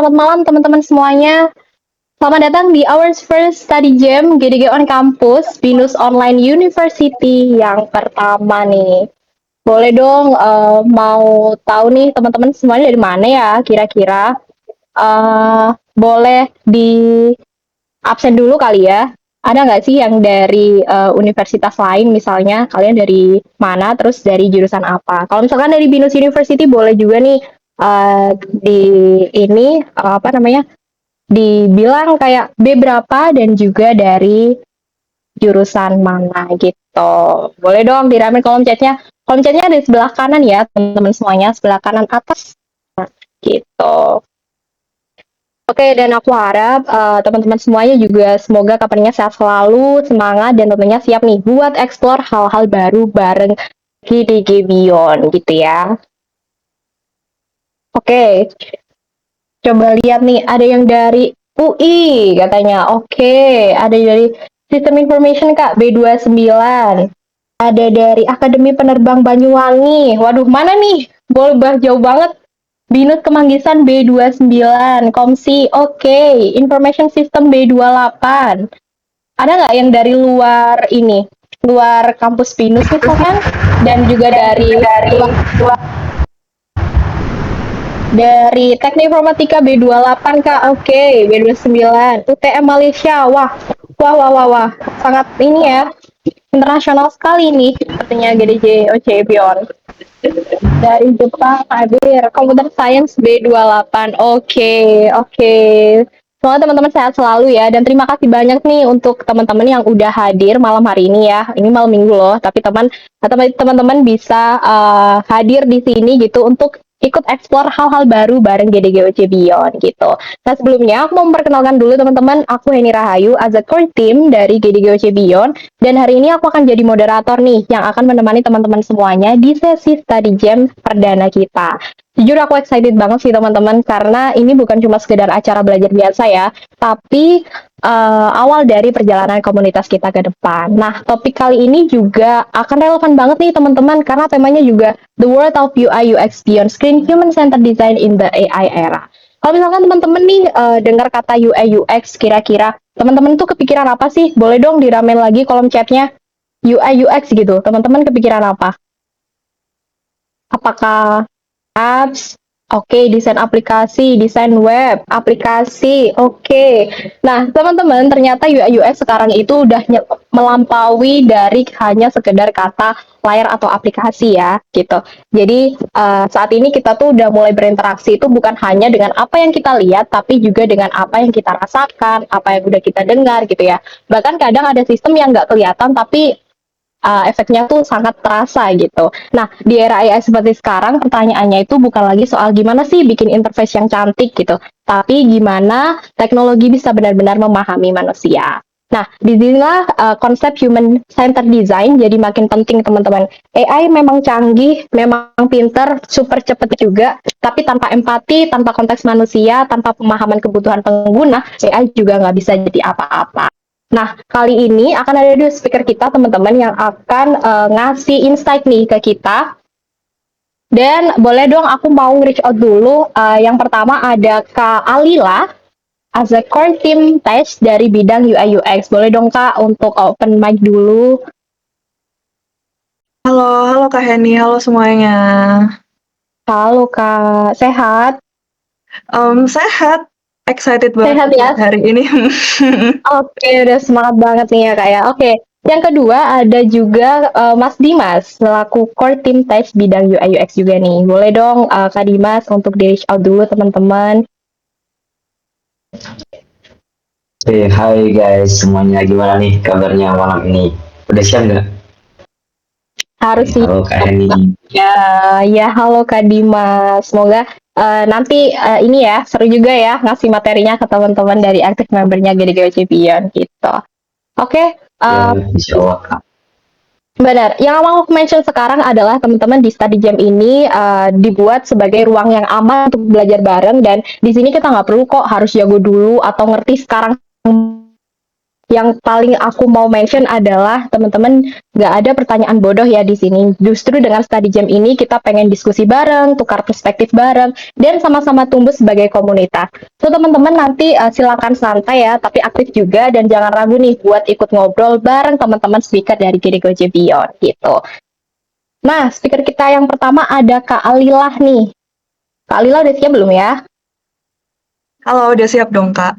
selamat malam teman-teman semuanya. Selamat datang di our first study jam GDG on Campus, Binus Online University yang pertama nih. Boleh dong mau tahu nih teman-teman semuanya dari mana ya kira-kira? Boleh di absen dulu kali ya. Ada nggak sih yang dari universitas lain misalnya? Kalian dari mana? Terus dari jurusan apa? Kalau misalkan dari Binus University boleh juga nih di ini apa namanya? Dibilang kayak B berapa dan juga dari jurusan mana gitu. Boleh dong diramein kolom chatnya. Kolom chatnya ada di sebelah kanan ya teman-teman semuanya, sebelah kanan atas gitu. Oke, dan aku harap teman-teman semuanya juga semoga kabarnya sehat selalu, semangat, dan tentunya siap nih buat explore hal-hal baru bareng GDG Beyond gitu ya. Oke, coba lihat nih, ada yang dari UI katanya. Oke, ada dari Sistem Information Kak, B29. Ada dari Akademi Penerbang Banyuwangi. Waduh, mana nih? Boleh jauh banget. Binus Kemanggisan B29, Komsi, oke. Information System B28. Ada nggak yang dari luar ini? Luar kampus Binus misalkan? Dan juga dari Teknik Informatika B28 Kak, oke. B29, UTM Malaysia, wah. Wah, wah, wah, wah. Sangat ini ya, internasional sekali nih sepertinya GDJ OC Beyond. Dari Jepang hadir Computer Science B28. Oke. Semoga teman-teman sehat selalu ya, dan terima kasih banyak nih untuk teman-teman yang udah hadir malam hari ini ya. Ini malam minggu loh, tapi teman-teman bisa hadir di sini gitu untuk ikut explore hal-hal baru bareng GDGOC Beyond gitu. Nah, sebelumnya aku mau memperkenalkan dulu teman-teman, aku Heni Rahayu as a core team dari GDGOC Beyond, dan hari ini aku akan jadi moderator nih yang akan menemani teman-teman semuanya di sesi study jam perdana kita. Jujur aku excited banget sih teman-teman, karena ini bukan cuma sekedar acara belajar biasa ya, tapi awal dari perjalanan komunitas kita ke depan. Nah, topik kali ini juga akan relevan banget nih teman-teman, karena temanya juga The World of UI UX Beyond Screen Human Centered Design in the AI Era. Kalau misalkan teman-teman nih dengar kata UI UX, kira-kira teman-teman tuh kepikiran apa sih? Boleh dong diramein lagi kolom chatnya. UI UX gitu, teman-teman kepikiran apa? Apakah apps? Oke, desain aplikasi, desain web, aplikasi. Oke. Nah, teman-teman, ternyata UI UX sekarang itu udah melampaui dari hanya sekedar kata layar atau aplikasi ya, gitu. Jadi, saat ini kita tuh udah mulai berinteraksi itu bukan hanya dengan apa yang kita lihat, tapi juga dengan apa yang kita rasakan, apa yang udah kita dengar gitu ya. Bahkan kadang ada sistem yang nggak kelihatan, tapi efeknya tuh sangat terasa gitu. Nah, di era AI seperti sekarang, pertanyaannya itu bukan lagi soal gimana sih bikin interface yang cantik gitu, tapi gimana teknologi bisa benar-benar memahami manusia. Nah, disinilah konsep human centered design jadi makin penting teman-teman. AI memang canggih, memang pinter, super cepet juga, tapi tanpa empati, tanpa konteks manusia, tanpa pemahaman kebutuhan pengguna, AI juga nggak bisa jadi apa-apa. Nah, kali ini akan ada dua speaker kita, teman-teman, yang akan ngasih insight nih ke kita. Dan boleh dong aku mau reach out dulu. Yang pertama ada Kak Alila, as a core team test dari bidang UI UX. Boleh dong Kak untuk open mic dulu. Halo Kak Heni, halo semuanya. Halo Kak, sehat? Sehat, excited banget Sehat ya? buat hari ini. Oke, udah semangat banget nih ya Kak ya. Oke, yang kedua ada juga Mas Dimas selaku core team test bidang UI UX juga nih. Boleh dong Kak Dimas untuk di reach out dulu teman-teman. Hai guys semuanya, gimana nih kabarnya malam ini? Udah siap nggak? Harus sih. Halo Kak Heni. Ya halo Kak Dimas. Semoga nanti ini ya seru juga ya ngasih materinya ke teman-teman dari aktif membernya GDG Champion gitu. Oke, Ya, insya Allah Kak. benar. Yang mau aku mention sekarang adalah teman-teman di study jam ini dibuat sebagai ruang yang aman untuk belajar bareng, dan di sini kita nggak perlu kok harus jago dulu atau ngerti sekarang yang paling aku mau mention adalah teman-teman nggak ada pertanyaan bodoh ya di sini. Justru dengan study jam ini kita pengen diskusi bareng, tukar perspektif bareng, dan sama-sama tumbuh sebagai komunitas. So teman-teman nanti silakan santai ya, tapi aktif juga dan jangan ragu nih buat ikut ngobrol bareng teman-teman speaker dari GD Gojek Beyond gitu. Nah, speaker kita yang pertama ada Kak Alilah nih. Kak Alilah udah siap belum ya? Halo, udah siap dong, Kak?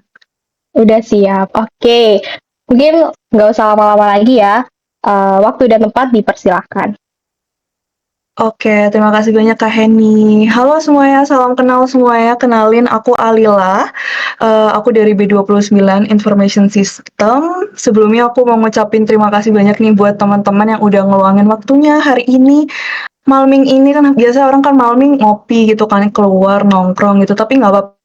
Udah siap. Oke. Mungkin nggak usah lama-lama lagi ya. Waktu dan tempat dipersilahkan. Oke, terima kasih banyak Kak Heni. Halo semuanya, salam kenal semuanya. Kenalin, aku Alila. Aku dari B29 Information System. Sebelumnya aku mau ngucapin terima kasih banyak nih buat teman-teman yang udah ngeluangin waktunya hari ini. Malming ini kan biasa orang kan malming ngopi gitu kan, keluar nongkrong gitu, tapi nggak apa-apa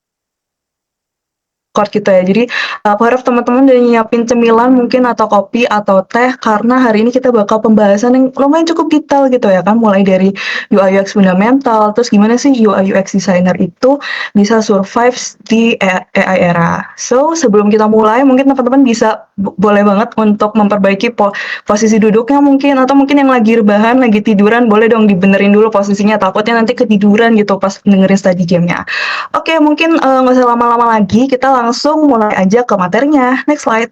gitu ya. Jadi aku harap teman-teman udah nyiapin cemilan mungkin atau kopi atau teh karena hari ini kita bakal pembahasan yang lumayan cukup detail gitu ya kan, mulai dari UI UX fundamental, terus gimana sih UI UX designer itu bisa survive di AI era. So sebelum kita mulai mungkin teman-teman bisa boleh banget untuk memperbaiki posisi duduknya mungkin, atau mungkin yang lagi rebahan, lagi tiduran, boleh dong dibenerin dulu posisinya, takutnya nanti ketiduran gitu pas dengerin study jamnya. Oke, mungkin nggak usah lama-lama lagi, kita langsung mulai aja ke materinya. Next slide.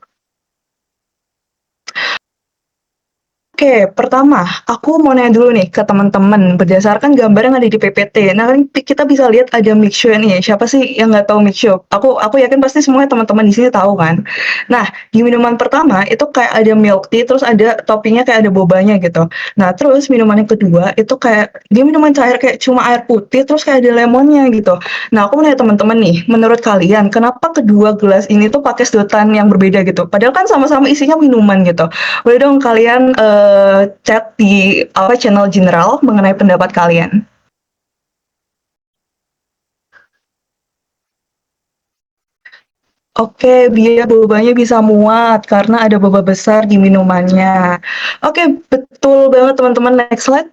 Oke, pertama, aku mau nanya dulu nih ke teman-teman, berdasarkan gambar yang ada di PPT. Nah, kan kita bisa lihat ada mixture nih. Siapa sih yang nggak tahu mixture? Aku yakin pasti semua teman-teman di sini tahu kan. Nah, di minuman pertama itu kayak ada milk tea, terus ada toppingnya kayak ada bobanya gitu. Nah, terus minuman yang kedua itu kayak dia minuman cair kayak cuma air putih, terus kayak ada lemonnya gitu. Nah, aku mau nanya teman-teman nih, menurut kalian kenapa kedua gelas ini tuh pakai sedotan yang berbeda gitu? Padahal kan sama-sama isinya minuman gitu. Boleh dong kalian chat di channel general mengenai pendapat kalian. Oke, biar bobanya bisa muat karena ada boba besar di minumannya. Oke, betul banget teman-teman. Next slide.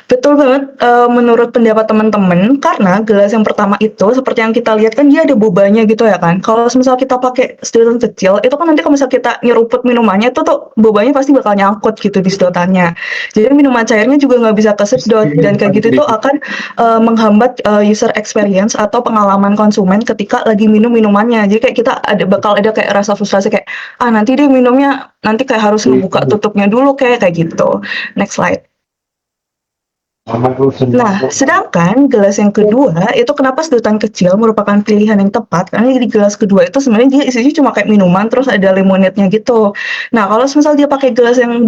Betul banget, menurut pendapat teman-teman, karena gelas yang pertama itu seperti yang kita lihat kan dia ada bobanya gitu ya kan. Kalau misal kita pakai sedotan kecil, itu kan nanti kalau misal kita nyeruput minumannya itu tuh bobanya pasti bakal nyangkut gitu di sedotannya. Jadi minuman cairnya juga nggak bisa kesedot dan kayak gitu tuh akan menghambat user experience atau pengalaman konsumen ketika lagi minum minumannya. Jadi kayak kita bakal ada kayak rasa frustrasi kayak nanti deh minumnya nanti kayak harus ngebuka tutupnya dulu kayak gitu. Next slide. Nah, sedangkan gelas yang kedua itu kenapa sedotan kecil merupakan pilihan yang tepat karena di gelas kedua itu sebenarnya dia isinya cuma kayak minuman terus ada lemonade-nya gitu. Nah, kalau misal dia pakai gelas yang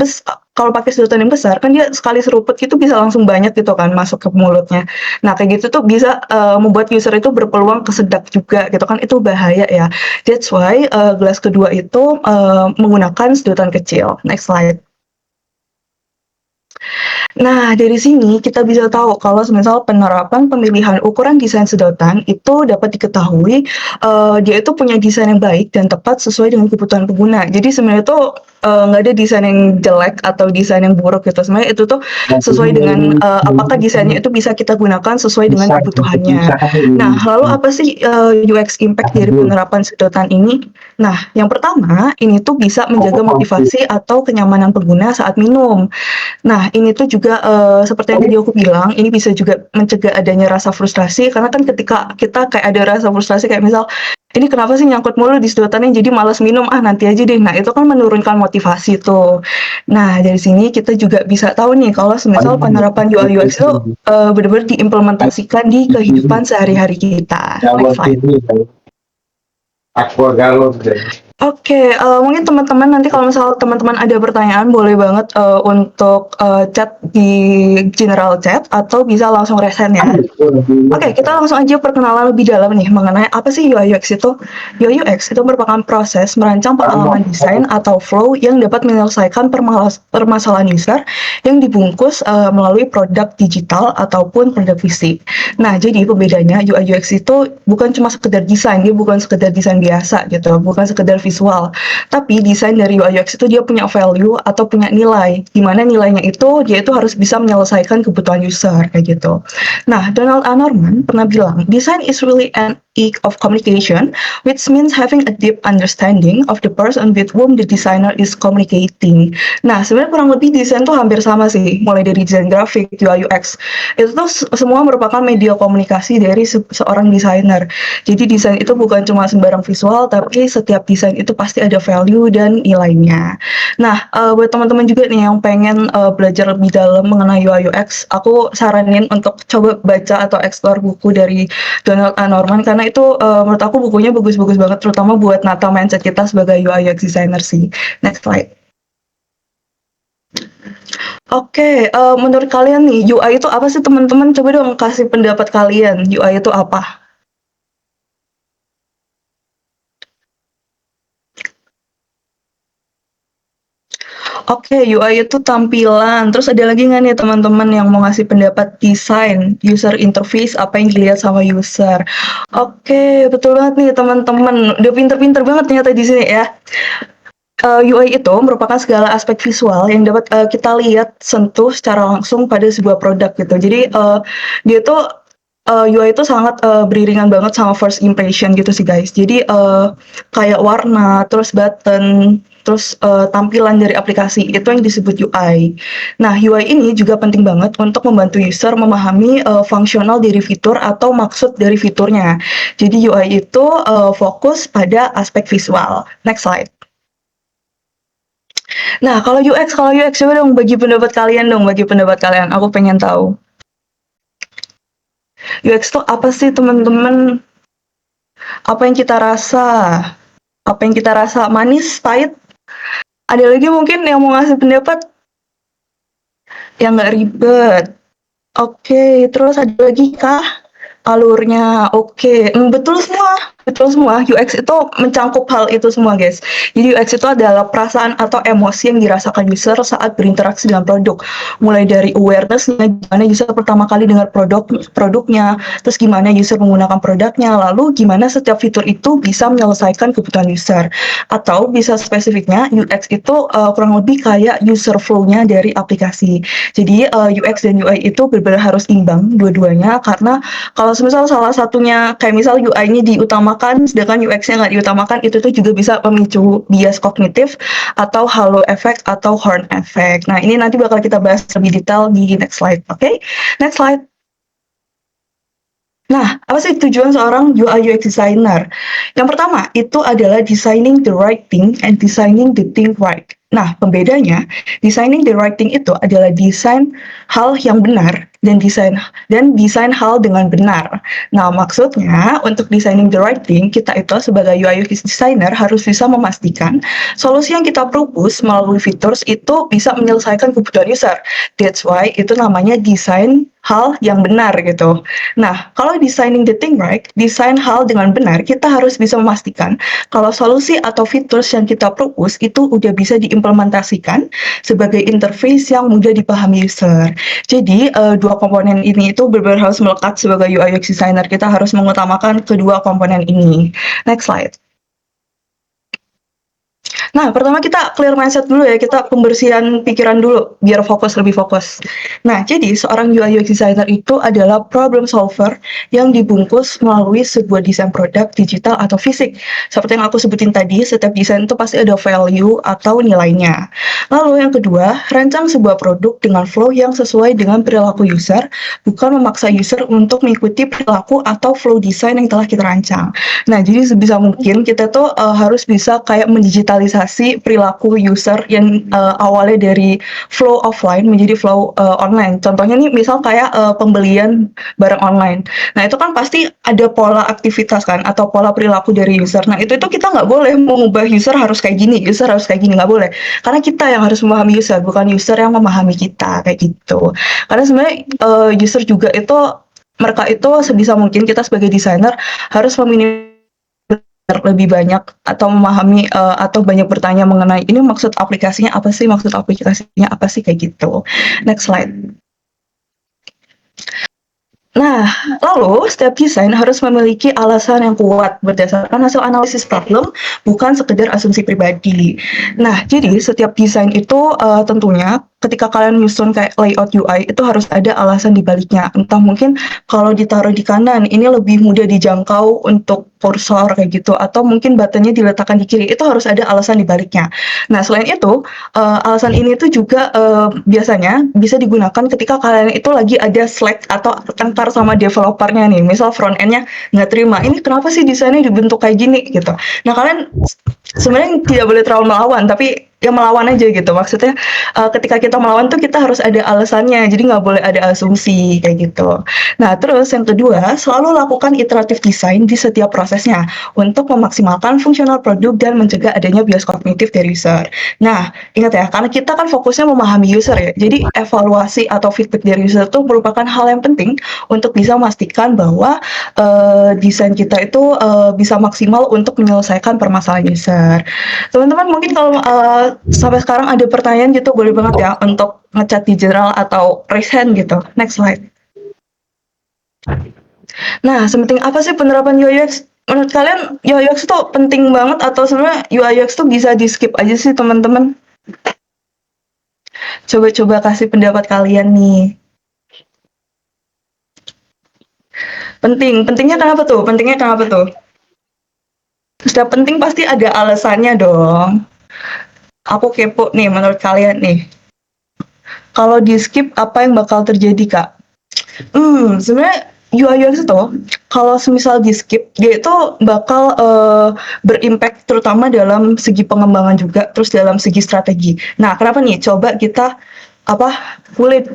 kalau pakai sedotan yang besar kan dia sekali seruput itu bisa langsung banyak gitu kan masuk ke mulutnya. Nah, kayak gitu tuh bisa membuat user itu berpeluang kesedak juga gitu kan, itu bahaya ya. That's why gelas kedua itu menggunakan sedotan kecil. Next slide. Nah, dari sini kita bisa tahu kalau misal penerapan pemilihan ukuran desain sedotan itu dapat diketahui dia itu punya desain yang baik dan tepat sesuai dengan kebutuhan pengguna. Jadi sebenarnya itu nggak ada desain yang jelek atau desain yang buruk gitu. Sebenarnya itu tuh sesuai dengan apakah desainnya itu bisa kita gunakan sesuai dengan kebutuhannya. Nah, lalu apa sih UX impact dari penerapan sedotan ini? Nah, yang pertama ini tuh bisa menjaga motivasi atau kenyamanan pengguna saat minum. Nah, ini tuh juga seperti yang tadi aku bilang, ini bisa juga mencegah adanya rasa frustrasi karena kan ketika kita kayak ada rasa frustrasi kayak misal ini kenapa sih nyangkut mulu di sedotannya jadi malas minum, nanti aja deh. Nah, itu kan menurunkan motivasi tuh. Nah, dari sini kita juga bisa tahu nih kalau misal penerapan UI UX itu benar-benar diimplementasikan di kehidupan sehari-hari kita. Next slide. Oke, mungkin teman-teman nanti kalau misal teman-teman ada pertanyaan boleh banget untuk chat di general chat atau bisa langsung resen ya. Oke, kita langsung aja perkenalan lebih dalam nih mengenai apa sih UI UX itu. UI UX itu merupakan proses merancang pengalaman desain atau flow yang dapat menyelesaikan permasalahan user yang dibungkus melalui produk digital ataupun produk fisik. Nah, jadi pembedanya UI UX itu bukan cuma sekedar desain, dia bukan sekedar desain biasa gitu, bukan sekedar visual. Tapi desain dari UI UX itu dia punya value atau punya nilai, di mana nilainya itu dia itu harus bisa menyelesaikan kebutuhan user kayak gitu. Nah, Donald A. Norman pernah bilang, design is really an of communication, which means having a deep understanding of the person with whom the designer is communicating. Nah, sebenarnya kurang lebih desain tuh hampir sama sih, mulai dari desain grafik, UI UX. Itu tuh semua merupakan media komunikasi dari seorang desainer. Jadi desain itu bukan cuma sembarang visual, tapi setiap desain itu pasti ada value dan nilainya. Nah, buat teman-teman juga nih yang pengen belajar lebih dalam mengenai UI UX, aku saranin untuk coba baca atau explore buku dari Donald A. Norman karena itu menurut aku bukunya bagus-bagus banget, terutama buat nata mindset kita sebagai UI UX designer sih. Next slide. Oke, menurut kalian nih UI itu apa sih teman-teman? Coba dong kasih pendapat kalian. UI itu apa? Oke, UI itu tampilan. Terus ada lagi nggak nih teman-teman yang mau ngasih pendapat desain, user interface, apa yang dilihat sama user? Oke, betul banget nih teman-teman. Udah pinter-pinter banget ternyata di sini ya. UI itu merupakan segala aspek visual yang dapat kita lihat, sentuh secara langsung pada sebuah produk gitu. Jadi dia tuh UI itu sangat beriringan banget sama first impression gitu sih guys. Jadi kayak warna, terus button, terus tampilan dari aplikasi itu yang disebut UI. Nah, UI ini juga penting banget untuk membantu user memahami fungsional dari fitur atau maksud dari fiturnya. Jadi UI itu fokus pada aspek visual. Next slide. Nah, kalau UX coba dong bagi pendapat kalian dong, bagi pendapat kalian. Aku pengen tahu. UX itu apa sih teman-teman? Apa yang kita rasa? Apa yang kita rasa? Manis, pahit? Ada lagi mungkin yang mau ngasih pendapat? Yang nggak ribet. Oke, terus ada lagi kah? Alurnya, oke. Betul semua. Betul semua, UX itu mencakup hal itu semua guys. Jadi UX itu adalah perasaan atau emosi yang dirasakan user saat berinteraksi dengan produk. Mulai dari awareness-nya, gimana user pertama kali dengar produknya, terus gimana user menggunakan produknya, lalu gimana setiap fitur itu bisa menyelesaikan kebutuhan user. Atau bisa spesifiknya, UX itu kurang lebih kayak user flow-nya dari aplikasi. Jadi UX dan UI itu benar-benar harus imbang dua-duanya, karena kalau misal salah satunya, kayak misal UI-nya diutamakan, sedangkan UX-nya nggak diutamakan, itu tuh juga bisa memicu bias kognitif atau halo effect atau horn effect. Nah, ini nanti bakal kita bahas lebih detail di next slide. Oke? Next slide. Nah, apa sih tujuan seorang UI UX designer? Yang pertama, itu adalah designing the right thing and designing the thing right. Nah, pembedanya, designing the right thing itu adalah desain hal yang benar dan desain hal dengan benar. Nah, maksudnya untuk designing the right thing, kita itu sebagai UI UX designer harus bisa memastikan solusi yang kita propose melalui features itu bisa menyelesaikan kebutuhan user. That's why itu namanya desain hal yang benar gitu. Nah, kalau designing the thing right, desain hal dengan benar, kita harus bisa memastikan kalau solusi atau features yang kita propose itu udah bisa diimplementasikan sebagai interface yang mudah dipahami user. Jadi, dua komponen ini itu benar-benar harus melekat sebagai UI UX designer. Kita harus mengutamakan kedua komponen ini. Next slide. Nah, pertama kita clear mindset dulu ya, kita pembersihan pikiran dulu, biar lebih fokus. Nah, jadi seorang UI UX designer itu adalah problem solver yang dibungkus melalui sebuah desain produk digital atau fisik. Seperti yang aku sebutin tadi, setiap desain itu pasti ada value atau nilainya. Lalu yang kedua, rancang sebuah produk dengan flow yang sesuai dengan perilaku user, bukan memaksa user untuk mengikuti perilaku atau flow desain yang telah kita rancang. Nah, jadi sebisa mungkin kita tuh harus bisa kayak mendigitalisasi perilaku user yang awalnya dari flow offline menjadi flow online. Contohnya nih misal kayak pembelian barang online. Nah, itu kan pasti ada pola aktivitas kan atau pola perilaku dari user. Nah, itu kita nggak boleh mengubah user harus kayak gini, nggak boleh. Karena kita yang harus memahami user, bukan user yang memahami kita kayak gitu. Karena sebenarnya user juga itu mereka itu sebisa mungkin kita sebagai desainer harus memilih lebih banyak atau memahami atau banyak bertanya mengenai ini maksud aplikasinya apa sih, kayak gitu. Next slide. Nah, lalu setiap desain harus memiliki alasan yang kuat berdasarkan hasil analisis problem, bukan sekedar asumsi pribadi. Nah, jadi setiap desain itu tentunya ketika kalian nyusun kayak layout UI itu harus ada alasan di baliknya. Entah mungkin kalau ditaruh di kanan ini lebih mudah dijangkau untuk kursor kayak gitu, atau mungkin buttonnya diletakkan di kiri, itu harus ada alasan di baliknya. Nah, selain itu, alasan ini tuh juga biasanya bisa digunakan ketika kalian itu lagi ada slack atau tengkar sama developernya nih. Misal front end-nya nggak terima, ini kenapa sih desainnya dibentuk kayak gini gitu. Nah, kalian sebenarnya tidak boleh terlalu melawan, tapi ya melawan aja gitu. Maksudnya ketika kita melawan tuh kita harus ada alasannya, jadi nggak boleh ada asumsi kayak gitu. Nah, terus yang kedua, selalu lakukan iteratif design di setiap prosesnya untuk memaksimalkan fungsional produk dan mencegah adanya bias kognitif dari user. Nah, ingat ya, karena kita kan fokusnya memahami user ya, jadi evaluasi atau feedback dari user itu merupakan hal yang penting untuk bisa memastikan bahwa desain kita itu bisa maksimal untuk menyelesaikan permasalahan user. Teman-teman mungkin kalau sampai sekarang ada pertanyaan gitu boleh banget ya untuk ngechat di general atau raise hand gitu. Next slide. Nah, sepenting apa sih penerapan UI UX? Menurut kalian UI UX itu penting banget atau sebenarnya UI UX itu bisa di skip aja sih teman-teman? Coba-coba kasih pendapat kalian nih. Pentingnya kenapa tuh? Pentingnya kenapa tuh? Setiap penting pasti ada alasannya dong. Aku kepo nih menurut kalian nih. Kalau di skip apa yang bakal terjadi, Kak? Sebenarnya UI UX itu kalau semisal di skip dia itu bakal berimpact terutama dalam segi pengembangan juga, terus dalam segi strategi. Nah, kenapa nih? Coba kita kulit.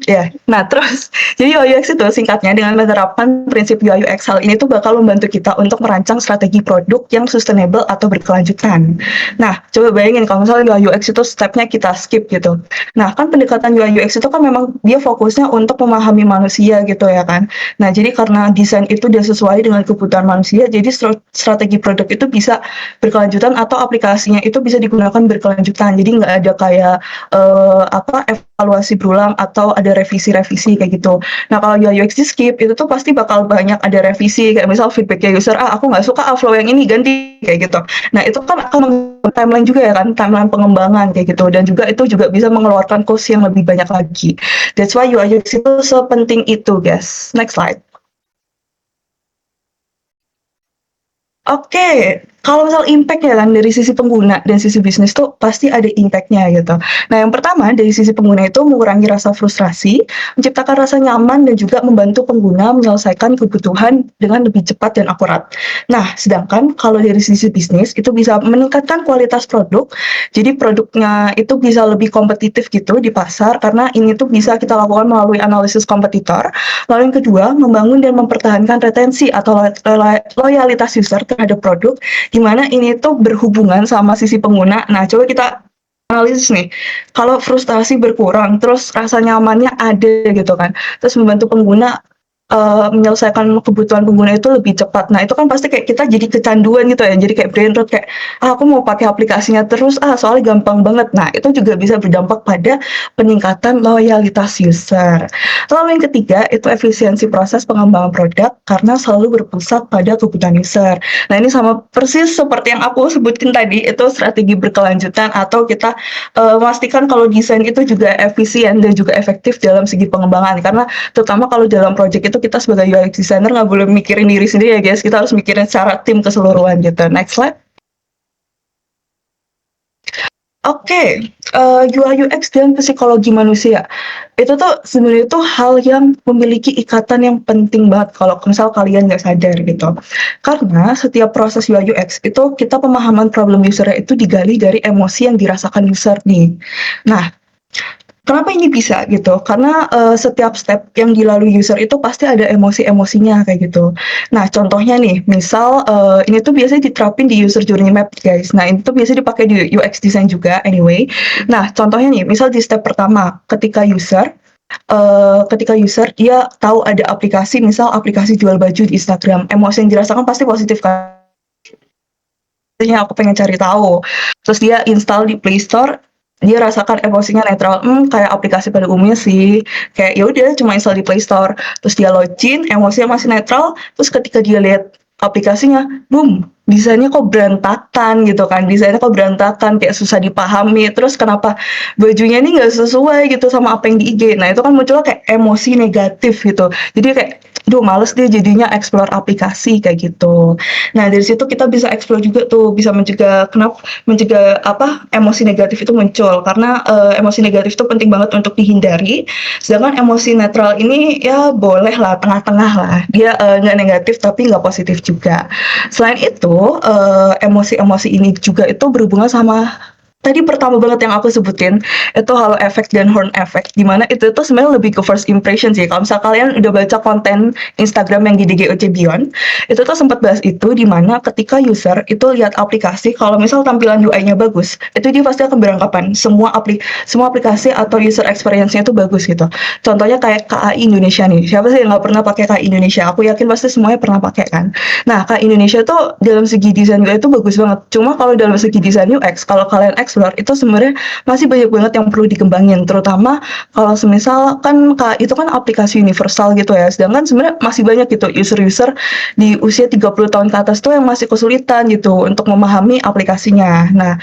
Ya. Nah, terus jadi UI UX itu singkatnya dengan menerapkan prinsip UI UX, hal ini tuh bakal membantu kita untuk merancang strategi produk yang sustainable atau berkelanjutan. Nah, coba bayangin kalau misalnya UI UX itu stepnya kita skip gitu. Nah, kan pendekatan UI UX itu kan memang dia fokusnya untuk memahami manusia gitu ya kan. Nah, jadi karena desain itu dia sesuai dengan kebutuhan manusia, jadi strategi produk itu bisa berkelanjutan atau aplikasinya itu bisa digunakan berkelanjutan. Jadi nggak ada kayak evaluasi berulang atau ada revisi-revisi kayak gitu. Nah, kalau UI UX di skip itu tuh pasti bakal banyak ada revisi, kayak misal feedbacknya user, aku nggak suka flow yang ini, ganti kayak gitu. Nah, itu kan akan timeline juga ya kan, timeline pengembangan kayak gitu, dan juga itu juga bisa mengeluarkan cost yang lebih banyak lagi. That's why UI UX itu sepenting itu, guys. Next slide. Oke, kalau misal impact ya kan dari sisi pengguna dan sisi bisnis tuh pasti ada impact-nya gitu. Nah, yang pertama dari sisi pengguna itu mengurangi rasa frustrasi, menciptakan rasa nyaman dan juga membantu pengguna menyelesaikan kebutuhan dengan lebih cepat dan akurat. Nah, sedangkan kalau dari sisi bisnis itu bisa meningkatkan kualitas produk, jadi produknya itu bisa lebih kompetitif gitu di pasar karena ini tuh bisa kita lakukan melalui analisis kompetitor. Lalu yang kedua, membangun dan mempertahankan retensi atau loyalitas user terhadap produk, di mana ini tuh berhubungan sama sisi pengguna. Nah, coba kita analisis nih, kalau frustasi berkurang, terus rasa nyamannya ada gitu kan, terus membantu pengguna menyelesaikan kebutuhan pengguna itu lebih cepat. Nah, itu kan pasti kayak kita jadi kecanduan gitu ya, jadi kayak brain rot kayak, aku mau pakai aplikasinya terus, soalnya gampang banget. Nah, itu juga bisa berdampak pada peningkatan loyalitas user. Lalu yang ketiga, itu efisiensi proses pengembangan produk karena selalu berpusat pada kebutuhan user. Nah, ini sama persis seperti yang aku sebutin tadi, itu strategi berkelanjutan atau kita memastikan kalau desain itu juga efisien dan juga efektif dalam segi pengembangan. Karena terutama kalau dalam project itu kita sebagai UX designer nggak boleh mikirin diri sendiri ya guys, kita harus mikirin secara tim keseluruhan gitu. Next slide. Oke, UI UX dan psikologi manusia. Itu tuh sebenarnya tuh hal yang memiliki ikatan yang penting banget kalau misal kalian nggak sadar gitu. Karena setiap proses UI UX itu kita pemahaman problem user itu digali dari emosi yang dirasakan user nih. Nah, kenapa ini bisa gitu? Karena setiap step yang dilalui user itu pasti ada emosi-emosinya kayak gitu. Nah, contohnya nih, misal ini tuh biasanya diterapin di user journey map, guys. Nah, ini tuh biasanya dipakai di UX design juga, anyway. Nah, contohnya nih, misal di step pertama, ketika user dia tahu ada aplikasi, misal aplikasi jual baju di Instagram, emosi yang dirasakan pasti positif kan? Aku pengen cari tahu. Terus dia install di Play Store, dia rasakan emosinya netral, kayak aplikasi pada umumnya sih, kayak ya udah cuma install di Play Store, terus dia login, emosinya masih netral, terus ketika dia lihat aplikasinya, boom, desainnya kok berantakan gitu kan, desainnya kok berantakan, kayak susah dipahami, terus kenapa bajunya ini nggak sesuai gitu sama apa yang di IG. Nah, itu kan muncul kayak emosi negatif gitu. Jadi kayak, duh males deh jadinya explore aplikasi kayak gitu. Nah, dari situ kita bisa explore juga tuh, bisa mencegah apa, emosi negatif itu muncul. Karena emosi negatif itu penting banget untuk dihindari. Sedangkan emosi netral ini ya boleh lah, tengah-tengah lah. Dia nggak negatif tapi nggak positif juga. Selain itu, emosi-emosi ini juga itu berhubungan sama tadi pertama banget yang aku sebutin, itu halo effect dan horn effect, di mana itu tuh sebenarnya lebih ke first impression sih. Kalau misal kalian udah baca konten Instagram yang di DGOC Beyond, itu tuh sempat bahas itu, di mana ketika user itu lihat aplikasi, kalau misal tampilan UI-nya bagus, itu dia pasti akan beranggapan semua aplikasi atau user experience-nya itu bagus gitu. Contohnya kayak KAI Indonesia nih. Siapa sih yang nggak pernah pakai KAI Indonesia? Aku yakin pasti semuanya pernah pakai kan. Nah, KAI Indonesia tuh dalam segi desain UI itu bagus banget. Cuma kalau dalam segi desain UX, kalau kalian explore itu sebenarnya masih banyak banget yang perlu dikembangin. Terutama kalau semisal kan itu kan aplikasi universal gitu ya. Sedangkan sebenarnya masih banyak gitu user-user di usia 30 tahun ke atas tuh yang masih kesulitan gitu untuk memahami aplikasinya. Nah,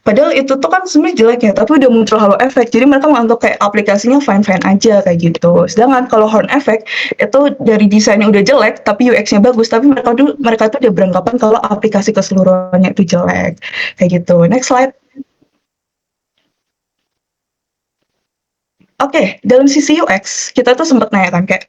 padahal itu tuh kan sebenarnya jelek ya, tapi udah muncul halo effect. Jadi mereka menganggap kayak aplikasinya fine-fine aja kayak gitu. Sedangkan kalau horn effect itu dari desainnya udah jelek, tapi UX-nya bagus, tapi mereka tuh udah beranggapan kalau aplikasi keseluruhannya itu jelek kayak gitu. Next slide. Oke, dalam sisi UX kita tuh sempat nanya kan kayak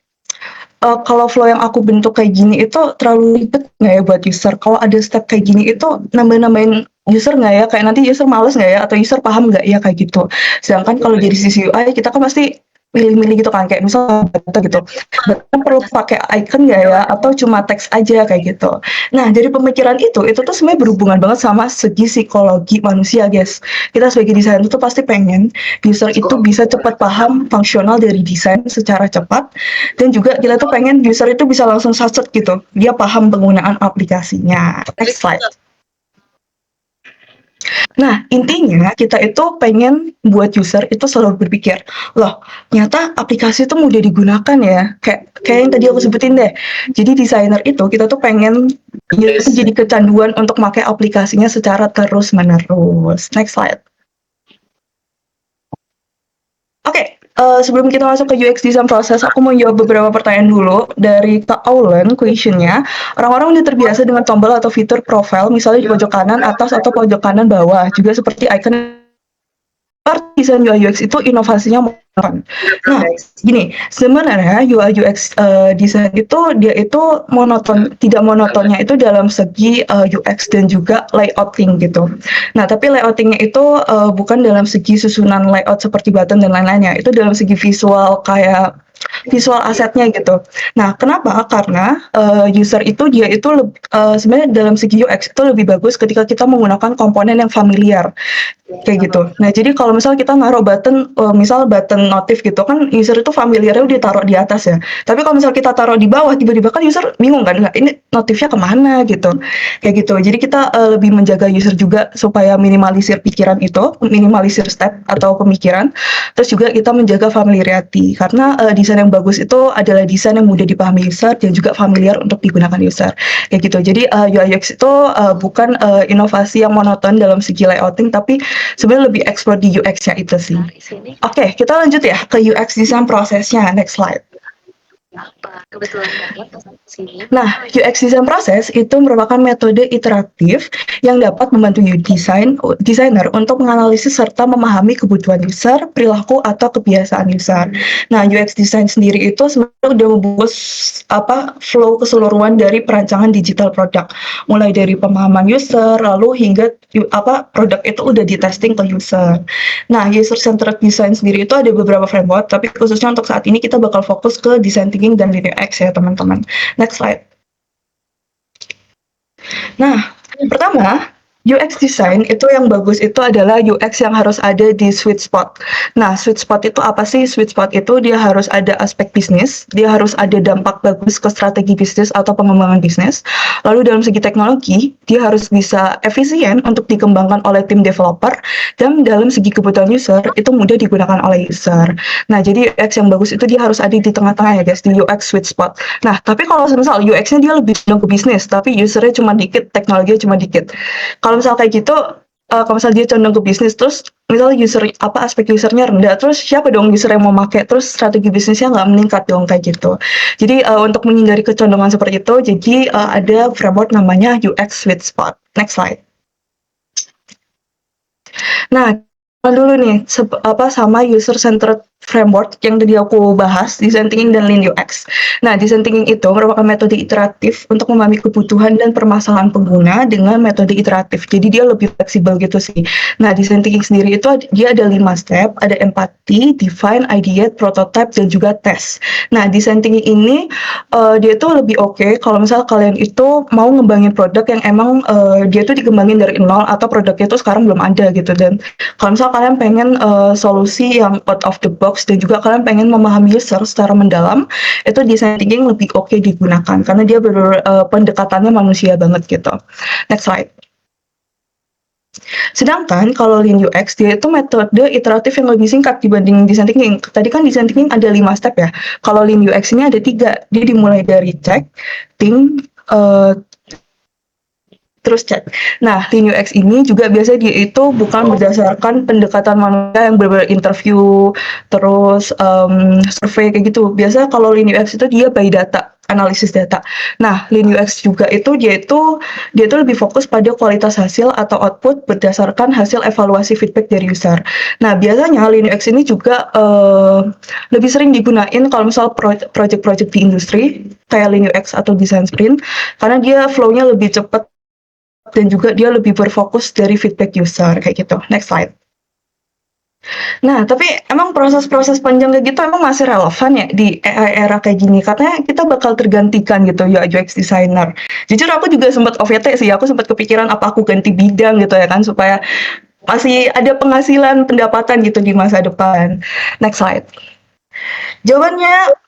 kalau flow yang aku bentuk kayak gini itu terlalu ribet nggak ya buat user? Kalau ada step kayak gini itu nambah-nambahin user nggak ya? Kayak nanti user males nggak ya? Atau user paham nggak ya kayak gitu? Sedangkan kalau dari sisi UI kita kan pasti milih-milih gitu kan, kayak misal data gitu. Data perlu pakai icon nggak ya? Atau cuma teks aja kayak gitu. Nah, dari pemikiran itu tuh sebenarnya berhubungan banget sama segi psikologi manusia, guys. Kita sebagai desainer tuh pasti pengen user itu bisa cepat paham fungsional dari desain secara cepat, dan juga kita tuh pengen user itu bisa langsung sacet gitu, dia paham penggunaan aplikasinya. Next slide. Nah, intinya kita itu pengen buat user itu selalu berpikir, loh, ternyata aplikasi itu mudah digunakan ya. Kayak yang tadi aku sebutin deh. Jadi desainer itu kita tuh pengen user jadi kecanduan untuk pakai aplikasinya secara terus-menerus. Next slide. Oke, sebelum kita masuk ke UX design process, aku mau jawab beberapa pertanyaan dulu dari Kak Aulen. Question-nya, orang-orang udah terbiasa dengan tombol atau fitur profile, misalnya di pojok kanan atas atau pojok kanan bawah, juga seperti icon. Desain UI UX itu inovasinya monoton. Nah, gini, sebenarnya UI UX desain itu dia itu tidak monotonnya itu dalam segi UX dan juga layouting gitu. Nah, tapi layoutingnya itu bukan dalam segi susunan layout seperti button dan lain-lainnya. Itu dalam segi visual kayak visual asetnya gitu. Nah, kenapa? Karena user itu dia itu sebenarnya dalam segi UX itu lebih bagus ketika kita menggunakan komponen yang familiar kayak gitu. Nah, jadi kalau misal kita naruh button, misal button notif gitu kan, user itu familiarnya udah taruh di atas ya. Tapi kalau misal kita taruh di bawah, tiba-tiba kan user bingung kan, nggak, ini notifnya kemana gitu, kayak gitu. Jadi kita lebih menjaga user juga supaya minimalisir pikiran itu, minimalisir step atau pemikiran. Terus juga kita menjaga familiarity, karena desain yang bagus itu adalah desain yang mudah dipahami user dan juga familiar untuk digunakan user, kayak gitu. Jadi UI UX itu bukan inovasi yang monoton dalam segi layouting, tapi sebenarnya lebih explore di UX-nya itu sih. Oke, kita lanjut ya ke UX design prosesnya. Next slide. Nah, UX design proses itu merupakan metode iteratif yang dapat membantu desainer untuk menganalisis serta memahami kebutuhan user, perilaku atau kebiasaan user. Nah, UX design sendiri itu sebenarnya udah membuat flow keseluruhan dari perancangan digital produk, mulai dari pemahaman user lalu hingga produk itu udah di testing ke user. Nah, user centered design sendiri itu ada beberapa framework, tapi khususnya untuk saat ini kita bakal fokus ke design thinking dan linear UX ya, teman-teman. Next slide. Nah, pertama, UX design itu yang bagus itu adalah UX yang harus ada di sweet spot. Nah, sweet spot itu apa sih? Sweet spot itu dia harus ada aspek bisnis, dia harus ada dampak bagus ke strategi bisnis atau pengembangan bisnis. Lalu dalam segi teknologi, dia harus bisa efisien untuk dikembangkan oleh tim developer, dan dalam segi kebutuhan user itu mudah digunakan oleh user. Nah, jadi UX yang bagus itu dia harus ada di tengah-tengah ya guys, di UX sweet spot. Nah, tapi kalau misal UX-nya dia lebih ke bisnis, tapi usernya cuma dikit, teknologinya cuma dikit. Kalau misal kayak gitu, kalau misal dia condong ke bisnis, terus misal aspek usernya rendah, terus siapa dong user yang mau pakai, terus strategi bisnisnya nggak meningkat dong kayak gitu. Jadi untuk menghindari kecondongan seperti itu, jadi ada framework namanya UX sweet spot. Next slide. Nah, dulu nih sama user centered framework yang tadi aku bahas, design thinking dan lean UX. Nah, design thinking itu merupakan metode iteratif untuk memahami kebutuhan dan permasalahan pengguna dengan metode iteratif. Jadi dia lebih fleksibel gitu sih. Nah, design thinking sendiri itu dia ada 5 step, ada empathy, define, ideate, prototype, dan juga test. Nah, design thinking ini dia tuh lebih oke kalau misal kalian itu mau ngembangin produk yang emang dia tuh dikembangin dari nol atau produknya itu sekarang belum ada gitu. Dan kalau misal kalian pengen solusi yang out of the box dan juga kalian pengen memahami user secara mendalam, itu design thinking lebih oke digunakan karena dia pendekatannya manusia banget gitu. Next slide. Sedangkan kalau Lean UX dia itu metode iteratif yang lebih singkat dibanding design thinking. Tadi kan design thinking ada 5 step ya. Kalau Lean UX ini ada 3. Dia dimulai dari check, think, terus chat. Nah, Lean UX ini juga biasanya dia itu bukan berdasarkan pendekatan manusia yang benar-benar interview, terus survei kayak gitu. Biasanya kalau Lean UX itu dia by data, analisis data. Nah, Lean UX juga itu dia itu lebih fokus pada kualitas hasil atau output berdasarkan hasil evaluasi feedback dari user. Nah, biasanya Lean UX ini juga lebih sering digunain kalau misal project-project di industri kayak Lean UX atau design sprint karena dia flow-nya lebih cepat dan juga dia lebih berfokus dari feedback user kayak gitu. Next slide. Nah, tapi emang proses-proses panjang kayak gitu emang masih relevan ya di AI era kayak gini? Karena kita bakal tergantikan gitu UI UX designer. Jujur aku juga sempat OVT sih, aku sempat kepikiran apa aku ganti bidang gitu ya kan supaya masih ada penghasilan pendapatan gitu di masa depan. Next slide. Jawabannya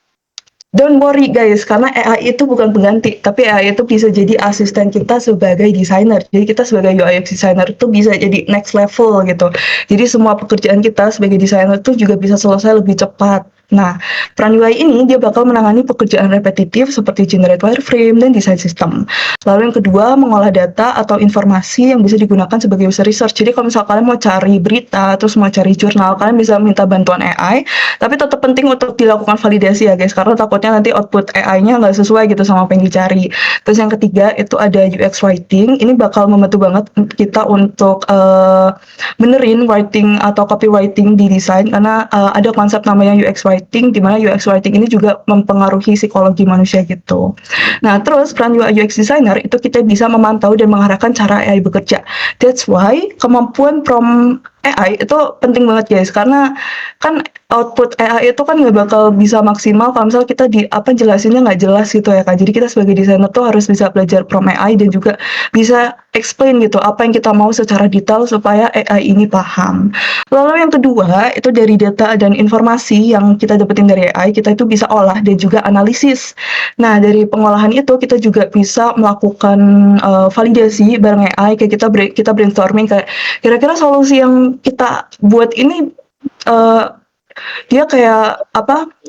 don't worry guys, karena AI itu bukan pengganti, tapi AI itu bisa jadi asisten kita sebagai desainer. Jadi kita sebagai UI UX designer itu bisa jadi next level gitu. Jadi semua pekerjaan kita sebagai desainer itu juga bisa selesai lebih cepat. Nah, peran UI ini dia bakal menangani pekerjaan repetitif seperti generate wireframe dan desain sistem. Lalu yang kedua, mengolah data atau informasi yang bisa digunakan sebagai user research. Jadi kalau misal kalian mau cari berita, terus mau cari jurnal, kalian bisa minta bantuan AI, tapi tetap penting untuk dilakukan validasi ya guys, karena takutnya nanti output AI-nya nggak sesuai gitu sama apa yang dicari. Terus yang ketiga itu ada UX writing. Ini bakal membantu banget kita untuk benerin writing atau copywriting di desain karena ada konsep namanya UX writing, di mana UX writing ini juga mempengaruhi psikologi manusia gitu. Nah, terus peran UI UX designer itu kita bisa memantau dan mengarahkan cara AI bekerja. That's why kemampuan prompt AI itu penting banget guys, karena kan output AI itu kan nggak bakal bisa maksimal kalau misal kita jelasinnya nggak jelas gitu ya kan. Jadi kita sebagai desainer tuh harus bisa belajar prompt AI dan juga bisa explain gitu apa yang kita mau secara detail supaya AI ini paham. Lalu yang kedua itu dari data dan informasi yang kita dapetin dari AI, kita itu bisa olah dan juga analisis. Nah, dari pengolahan itu kita juga bisa melakukan validasi bareng AI, kayak kita brainstorming kayak kira-kira solusi yang kita buat ini dia kayak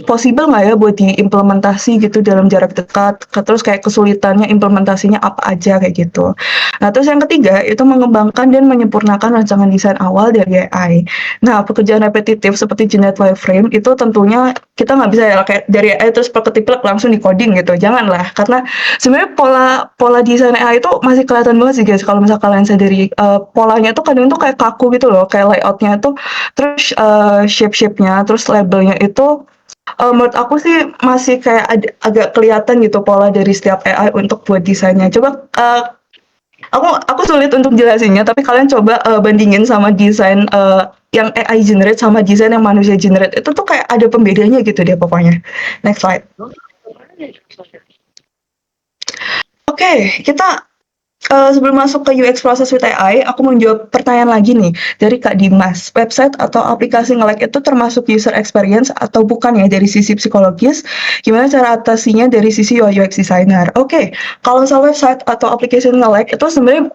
possible nggak ya buat diimplementasi gitu dalam jarak dekat, terus kayak kesulitannya implementasinya apa aja kayak gitu. Nah, terus yang ketiga itu mengembangkan dan menyempurnakan rancangan desain awal dari AI. Nah, pekerjaan repetitif seperti generate wireframe itu tentunya kita nggak bisa ya kayak dari AI terus plek langsung di coding gitu, janganlah, karena sebenarnya pola desain AI itu masih kelihatan banget sih guys kalau misal kalian sadari polanya tuh kadang tuh kayak kaku gitu loh, kayak layoutnya tuh, terus shape-nya, terus labelnya itu menurut aku sih masih kayak agak kelihatan gitu pola dari setiap AI untuk buat desainnya. Coba aku sulit untuk jelasinnya, tapi kalian coba bandingin sama desain yang AI generate sama desain yang manusia generate, itu tuh kayak ada pembedanya gitu deh pokoknya. Next slide. Oke, kita Sebelum masuk ke UX Process with AI, aku mau jawab pertanyaan lagi nih dari Kak Dimas. Website atau aplikasi nge-lag itu termasuk user experience atau bukan ya dari sisi psikologis? Gimana cara atasinya dari sisi UI UX designer? Oke, kalau misal website atau aplikasi nge-lag itu sebenarnya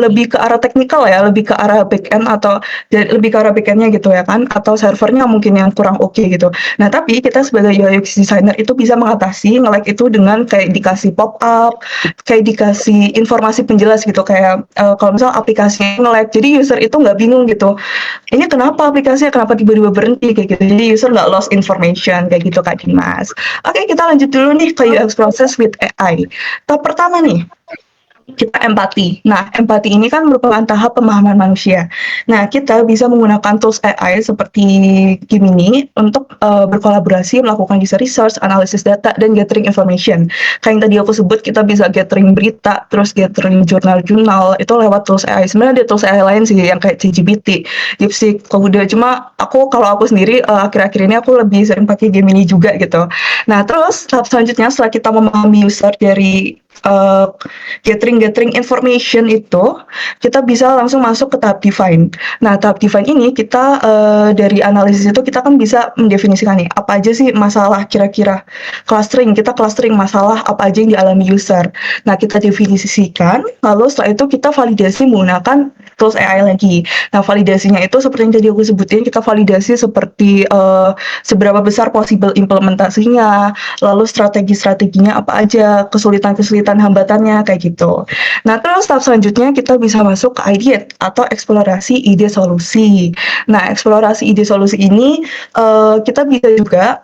lebih ke arah teknikal ya, lebih ke arah back-end atau lebih ke arah back-end-nya gitu ya kan, atau servernya mungkin yang kurang oke gitu. Nah, tapi kita sebagai UI UX designer itu bisa mengatasi nge-lag itu dengan kayak dikasih pop-up, kayak dikasih informasi penjelas gitu kayak kalau misal aplikasinya nge-lag jadi user itu nggak bingung gitu ini kenapa aplikasinya kenapa tiba-tiba berhenti kayak gitu jadi user nggak lost information kayak gitu Kak Dimas. Oke, kita lanjut dulu nih ke UX process with AI. Tahap pertama nih kita empati. Nah, empati ini kan merupakan tahap pemahaman manusia. Nah, kita bisa menggunakan tools AI seperti Gemini untuk berkolaborasi, melakukan user research, analisis data, dan gathering information. Kayak yang tadi aku sebut, kita bisa gathering berita, terus gathering jurnal-jurnal, itu lewat tools AI. Sebenarnya ada tools AI lain sih, yang kayak ChatGPT, DeepSeek, Komodo. Cuma kalau aku sendiri, akhir-akhir ini aku lebih sering pakai Gemini juga gitu. Nah, terus tahap selanjutnya setelah kita memahami user dari gathering information itu kita bisa langsung masuk ke tahap define. Nah, tahap define ini kita dari analisis itu kita kan bisa mendefinisikan nih apa aja sih masalah kira-kira kita clustering masalah apa aja yang dialami user. Nah, kita definisikan lalu setelah itu kita validasi menggunakan tools AI lagi. Nah, validasinya itu seperti yang tadi aku sebutin kita validasi seperti seberapa besar possible implementasinya, lalu strategi-strateginya apa aja, kesulitan-kesulitan hambatannya kayak gitu. Nah, terus tahap selanjutnya kita bisa masuk ke ideate atau eksplorasi ide solusi. Nah, eksplorasi ide solusi ini kita bisa juga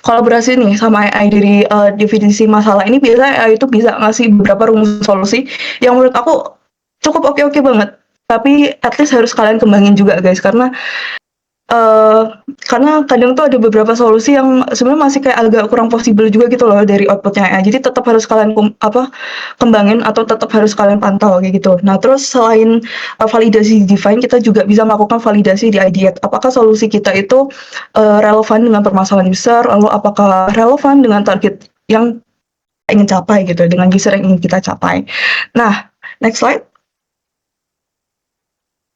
kolaborasi nih sama AI dari definisi masalah ini biasanya AI itu bisa ngasih beberapa rumus solusi yang menurut aku cukup oke-oke banget. Tapi at least harus kalian kembangin juga guys Eee, karena kadang tuh ada beberapa solusi yang sebenarnya masih kayak agak kurang possible juga gitu loh dari output-nya AI. Jadi tetap harus kalian kembangin atau tetap harus kalian pantau kayak gitu. Nah, terus selain, validasi define, kita juga bisa melakukan validasi di ideate. Apakah solusi kita itu, relevan dengan permasalahan user, lalu apakah relevan dengan target yang ingin capai gitu, dengan user yang ingin kita capai. Nah, next slide.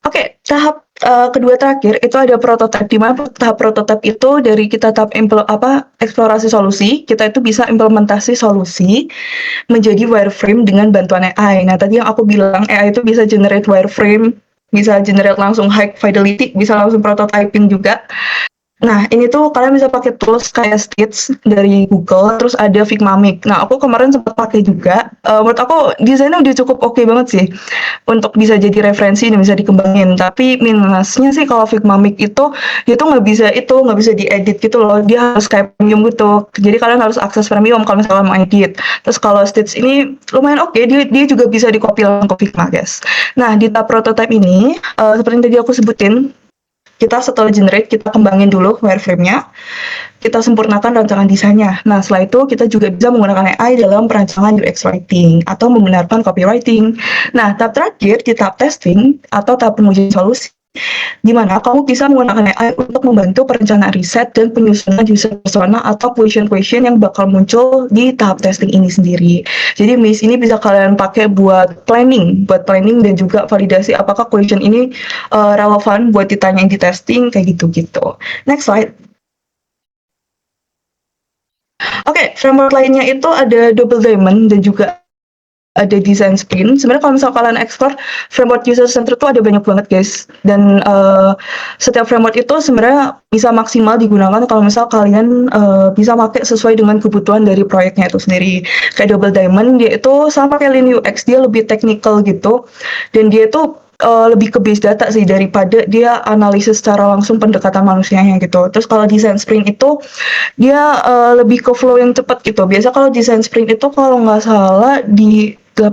Oke, tahap kedua terakhir itu ada prototype, di mana tahap prototype itu dari kita tahap eksplorasi solusi, kita itu bisa implementasi solusi menjadi wireframe dengan bantuan AI. Nah, tadi yang aku bilang AI itu bisa generate wireframe, bisa generate langsung high fidelity, bisa langsung prototyping juga. Nah, ini tuh kalian bisa pakai tools kayak Stitch dari Google, terus ada Figmamic. Nah, aku kemarin sempat pakai juga. Menurut aku desainnya udah cukup oke banget sih untuk bisa jadi referensi dan bisa dikembangin. Tapi minusnya sih kalau Figmamic itu dia tuh nggak bisa diedit gitu loh. Dia harus kayak premium gitu. Jadi kalian harus akses premium kalau misalnya mau edit. Terus kalau Stitch ini lumayan oke, dia juga bisa di-copy langsung ke Figma, guys. Nah, di tahap prototype ini, seperti yang tadi aku sebutin, kita setelah generate, kita kembangin dulu wireframe-nya, kita sempurnakan rancangan desainnya. Nah, setelah itu kita juga bisa menggunakan AI dalam perancangan UX writing atau membenarkan copywriting. Nah, tahap terakhir di tahap testing atau tahap pengujian solusi, di mana kamu bisa menggunakan AI untuk membantu perencanaan riset dan penyusunan user persona atau question-question yang bakal muncul di tahap testing ini sendiri. Jadi Miss ini bisa kalian pakai buat planning dan juga validasi apakah question ini relevan buat ditanyain di testing kayak gitu-gitu. Next slide. Oke, framework lainnya itu ada Double Diamond dan juga ada design sprint. Sebenarnya kalau misal kalian explore framework user center tuh ada banyak banget guys. Dan setiap framework itu sebenarnya bisa maksimal digunakan kalau misal kalian bisa pakai sesuai dengan kebutuhan dari proyeknya itu sendiri. Kayak Double Diamond dia itu sama kayak Lean UX, dia lebih technical gitu. Dan dia itu lebih ke base data sih daripada dia analisis secara langsung pendekatan manusianya gitu. Terus kalau design sprint itu dia lebih ke flow yang cepat gitu. Biasa kalau design sprint itu kalau nggak salah di 1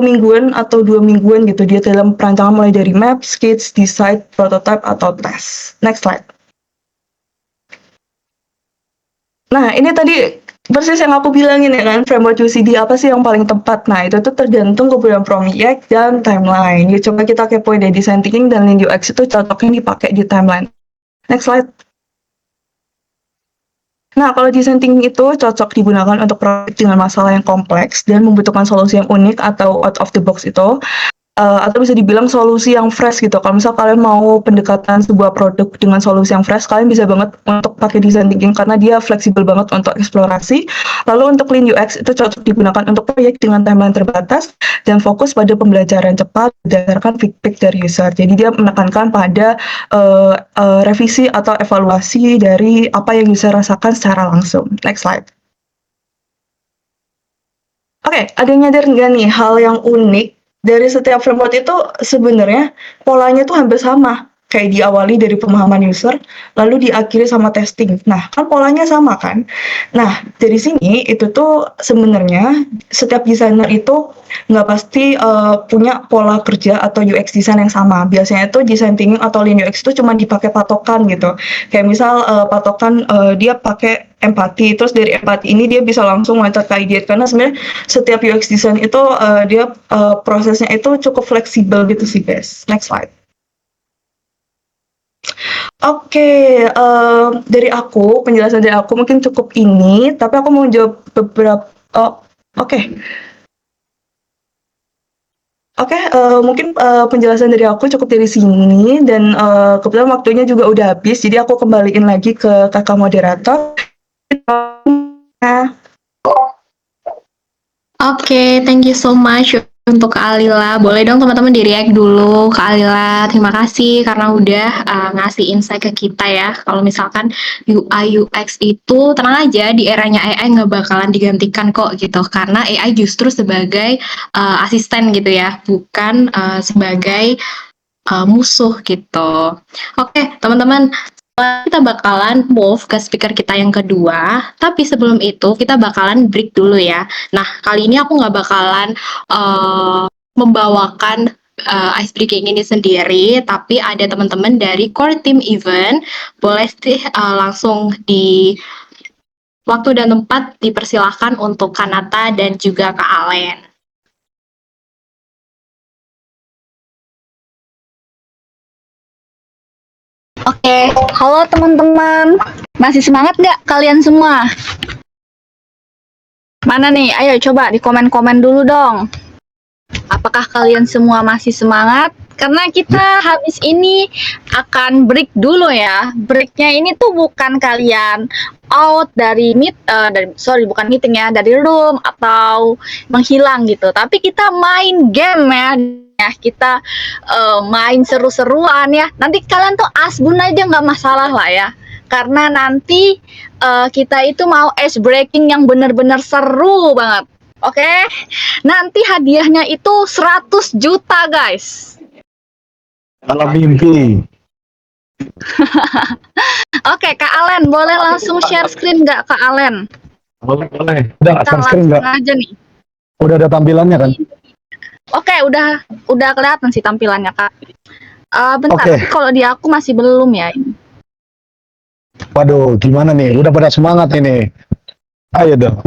mingguan atau 2 mingguan gitu dia dalam perancangan mulai dari map, sketch, design, prototype atau test. Next slide. Nah, ini tadi persis yang aku bilangin ya kan, framework UCD apa sih yang paling tepat. Nah, itu tuh tergantung kebutuhan proyek dan timeline. Ya, coba kita kepoin deh, design thinking dan Lean UX itu cocoknya dipakai di timeline. Next slide. Nah, kalau design thinking itu cocok digunakan untuk proyek dengan masalah yang kompleks dan membutuhkan solusi yang unik atau out of the box itu. Atau bisa dibilang solusi yang fresh gitu. Kalau misal kalian mau pendekatan sebuah produk dengan solusi yang fresh, kalian bisa banget untuk pakai design thinking karena dia fleksibel banget untuk eksplorasi. Lalu untuk Lean UX itu cocok digunakan untuk proyek dengan timeline terbatas dan fokus pada pembelajaran cepat berdasarkan feedback dari user. Jadi dia menekankan pada revisi atau evaluasi dari apa yang user rasakan secara langsung. Next slide. Oke, ada yang nyadar nggak nih hal yang unik dari setiap framework itu sebenarnya polanya tuh hampir sama. Kayak diawali dari pemahaman user, lalu diakhiri sama testing. Nah, kan polanya sama kan? Nah, dari sini itu tuh sebenarnya setiap desainer itu nggak pasti punya pola kerja atau UX design yang sama. Biasanya itu design thinking atau Lean UX itu cuma dipakai patokan gitu. Kayak misal patokan dia pakai empati, terus dari empati ini dia bisa langsung loncat ke ide karena sebenarnya setiap UX design itu dia prosesnya itu cukup fleksibel gitu sih guys. Next slide. Oke, dari aku penjelasan dari aku mungkin cukup ini, tapi aku mau jawab beberapa. Oke. Oke, mungkin penjelasan dari aku cukup dari sini dan kebetulan waktunya juga udah habis, jadi aku kembaliin lagi ke kakak moderator. Nah, Oke, thank you so much untuk Kak Alila. Boleh dong teman-teman di-react dulu Kak Alila. Terima kasih karena udah ngasih insight ke kita ya. Kalau misalkan UI UX itu tenang aja di eranya AI nggak bakalan digantikan kok gitu. Karena AI justru sebagai asisten gitu ya, bukan sebagai musuh gitu. Oke, teman-teman, kita bakalan move ke speaker kita yang kedua, tapi sebelum itu kita bakalan break dulu ya. Nah, kali ini aku nggak bakalan membawakan ice breaking ini sendiri, tapi ada teman-teman dari core team event. Boleh sih langsung di waktu dan tempat dipersilahkan untuk Kanata dan juga Kak Alen. Oke, halo teman-teman. Masih semangat nggak kalian semua? Mana nih? Ayo coba di komen-komen dulu dong. Apakah kalian semua masih semangat? Karena kita habis ini akan break dulu ya. Breaknya ini tuh bukan kalian out dari bukan meeting ya, dari room atau menghilang gitu. Tapi kita main game ya. Kita main seru-seruan ya. Nanti kalian tuh asbun aja nggak masalah lah ya. Karena nanti kita itu mau ice breaking yang benar-benar seru banget. Oke, nanti hadiahnya itu 100 juta guys. Kalau mimpi. Oke, Kak Alen, boleh langsung share screen nggak Kak Alen? Boleh, boleh. Udah Kita share screen langsung nggak? aja nih. Udah ada tampilannya kan? Oke, udah kelihatan sih tampilannya Kak. Bentar, Oke. kalau di aku masih belum ya. Waduh, gimana nih? Udah pada semangat ini. Ayo dong.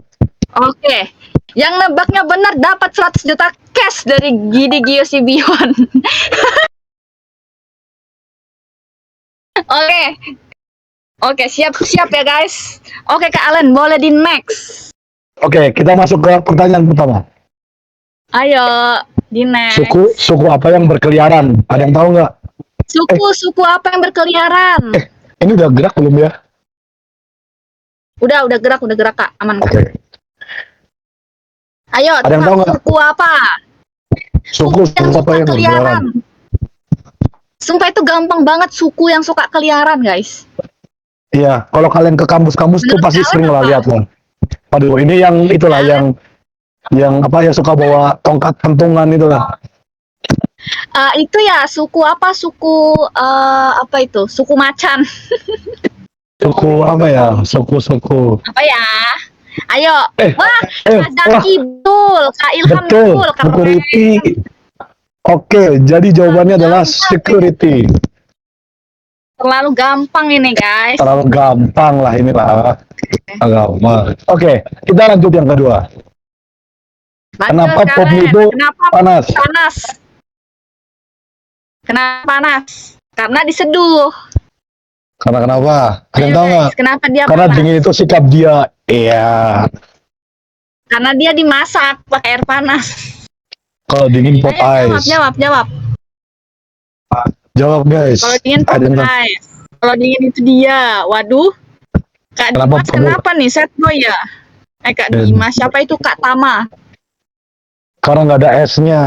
Oke, yang nebaknya benar dapat 100 juta cash dari Gidi Gio Sibion. Oke, siap ya guys. Oke Kak Alen, boleh di next. Oke, kita masuk ke pertanyaan pertama. Ayo, di next. Suku apa yang berkeliaran? Ada yang tahu nggak? Suku apa yang berkeliaran? Ini udah gerak belum ya? Udah gerak Kak, aman. Oke. Ayo, Ada yang tahu nggak? suku apa? Suku yang apa suka yang berkeliaran? Sumpah itu gampang banget suku yang suka keliaran, guys. Iya, kalau kalian ke kampus-kampus tuh Menurut pasti kalian sering lah apa? lihat lah. Waduh, ini yang itulah yang apa ya, suka bawa tongkat pentungan itulah. Itu ya suku apa? Suku apa itu? Suku macan. Suku apa ya? Suku. Apa ya? Ayo. Wah, wah, betul. Kak Ilham betul. betul. Keren. Security. Oke, jadi jawabannya adalah security. Terlalu gampang ini, guys. Terlalu gampang lah inilah. Agama. Oke, kita lanjut yang kedua. Kenapa Kak pop Len. itu Kenapa panas? Kenapa panas? Karena diseduh. Karena kenapa? Ada yang Ayo tahu nggak? guys, kenapa dia Karena panas? dingin itu sikap dia. Iya. Karena dia dimasak pakai air panas. Kalau dingin pop Ayo ice. jawab. Jawab guys. Kalau dingin pop Ada yang tahu? ice. Kalau dingin itu dia. Waduh. Kak Kenapa Dimas kamu- kenapa nih? Set boy ya? Kak Dan- Dimas, siapa itu Kak Tama? Karena nggak ada esnya.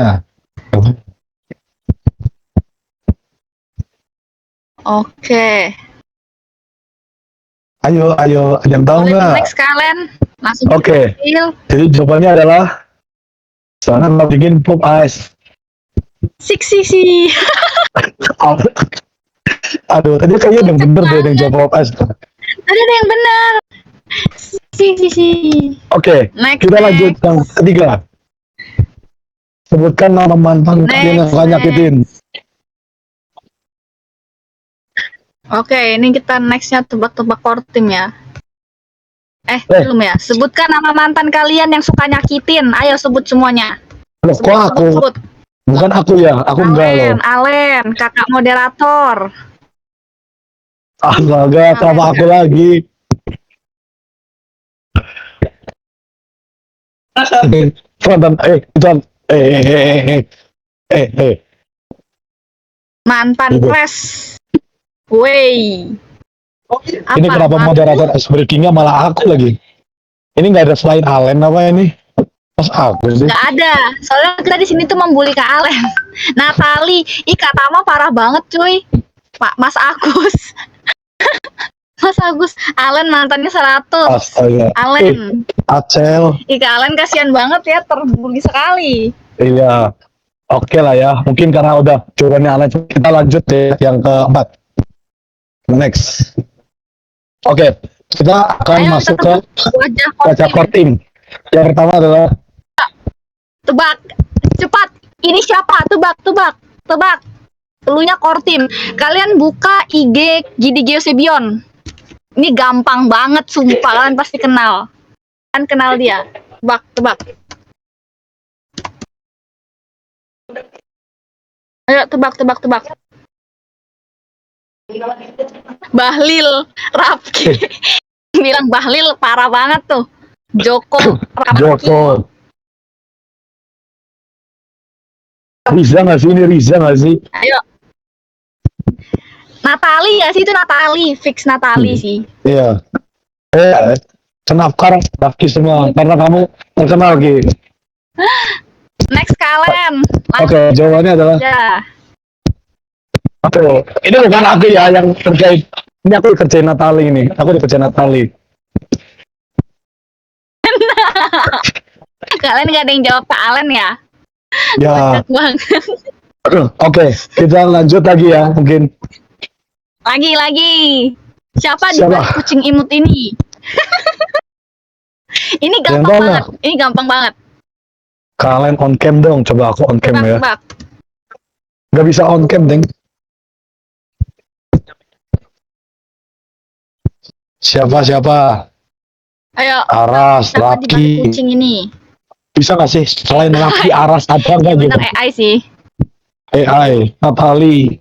Oke. Ayo, ada yang tahu Boleh nggak? next kalian langsung Oke. diambil. Jadi jawabannya adalah soalnya kalau dingin pop ice. Sik. Aduh, tadi kayaknya ada yang bener deh yang jawab pop ice. Ada yang benar. Sik. Oke, Next. kita lanjut yang ketiga. Sebutkan nama mantan kalian yang suka nyakitin. Oke, ini kita nextnya tebak-tebak core team ya. Belum ya. Sebutkan nama mantan kalian yang suka nyakitin. Ayo sebut semuanya. Loh, kok aku? Sebut. Bukan aku ya, aku enggak loh. Alen, kakak moderator. Astaga, sama aku lagi. Mantan, Mantan Ibu. pres. Wey. Ini kenapa Mantan- moderator ice breaking-nya malah aku lagi? Ini nggak ada selain Allen apa ini? Pas aku sih. Nggak ada. Soalnya kita di sini tuh membuli Kak Alen. Natali, Kak Tama parah banget cuy. Pak Mas Agus. Mas Agus, Alen mantannya 100. Astaga. Alen, Acel. Kak Alen kasihan banget ya, terbuli sekali. Iya. Oke lah ya. Mungkin karena udah jawabannya Allen, kita lanjut deh yang keempat. Next. Oke, kita akan Ayo masuk kita ke wajah baca korting. core team. Yang pertama adalah Tebak, cepat. Ini siapa? Tebak. Elunya kortim. Kalian buka IG Gidi Geosebion. Ini gampang banget, sumpah. Kalian pasti kenal. Kalian kenal dia. Tebak. Ayo, tebak. Bahlil, Rafki. Bilang Bahlil parah banget tuh. Joko, Rafki. Joko. Riza nggak sih? Ini Riza nggak sih? Ayo. Natali ya sih, itu Natali, fix Natali sih. Iya. Kenapa Rafki semua? Karena kamu terkenal gitu. Next kalian. Oke, jawabannya adalah Ya. aku. Ini bukan aku ya yang terkait. Ini aku kerjain Natali ini. Aku dikerjain Natali. Kalian gak ada yang jawab ke Alen ya? Ya. Cek banget. Oke, kita lanjut lagi ya. Mungkin Lagi. Siapa di Siapa? balik kucing imut ini? Ini Yang gampang tahu banget. Ini gampang banget. kalian on cam dong. Coba aku on cam ya. Tebak. Gak bisa on cam, deng. Siapa? Ayo. Aras, Siapa di balik Rafki. kucing ini? Bisa gak sih? Selain Rafki, Aras ada nggak gitu? Bener AI sih. AI, Natali.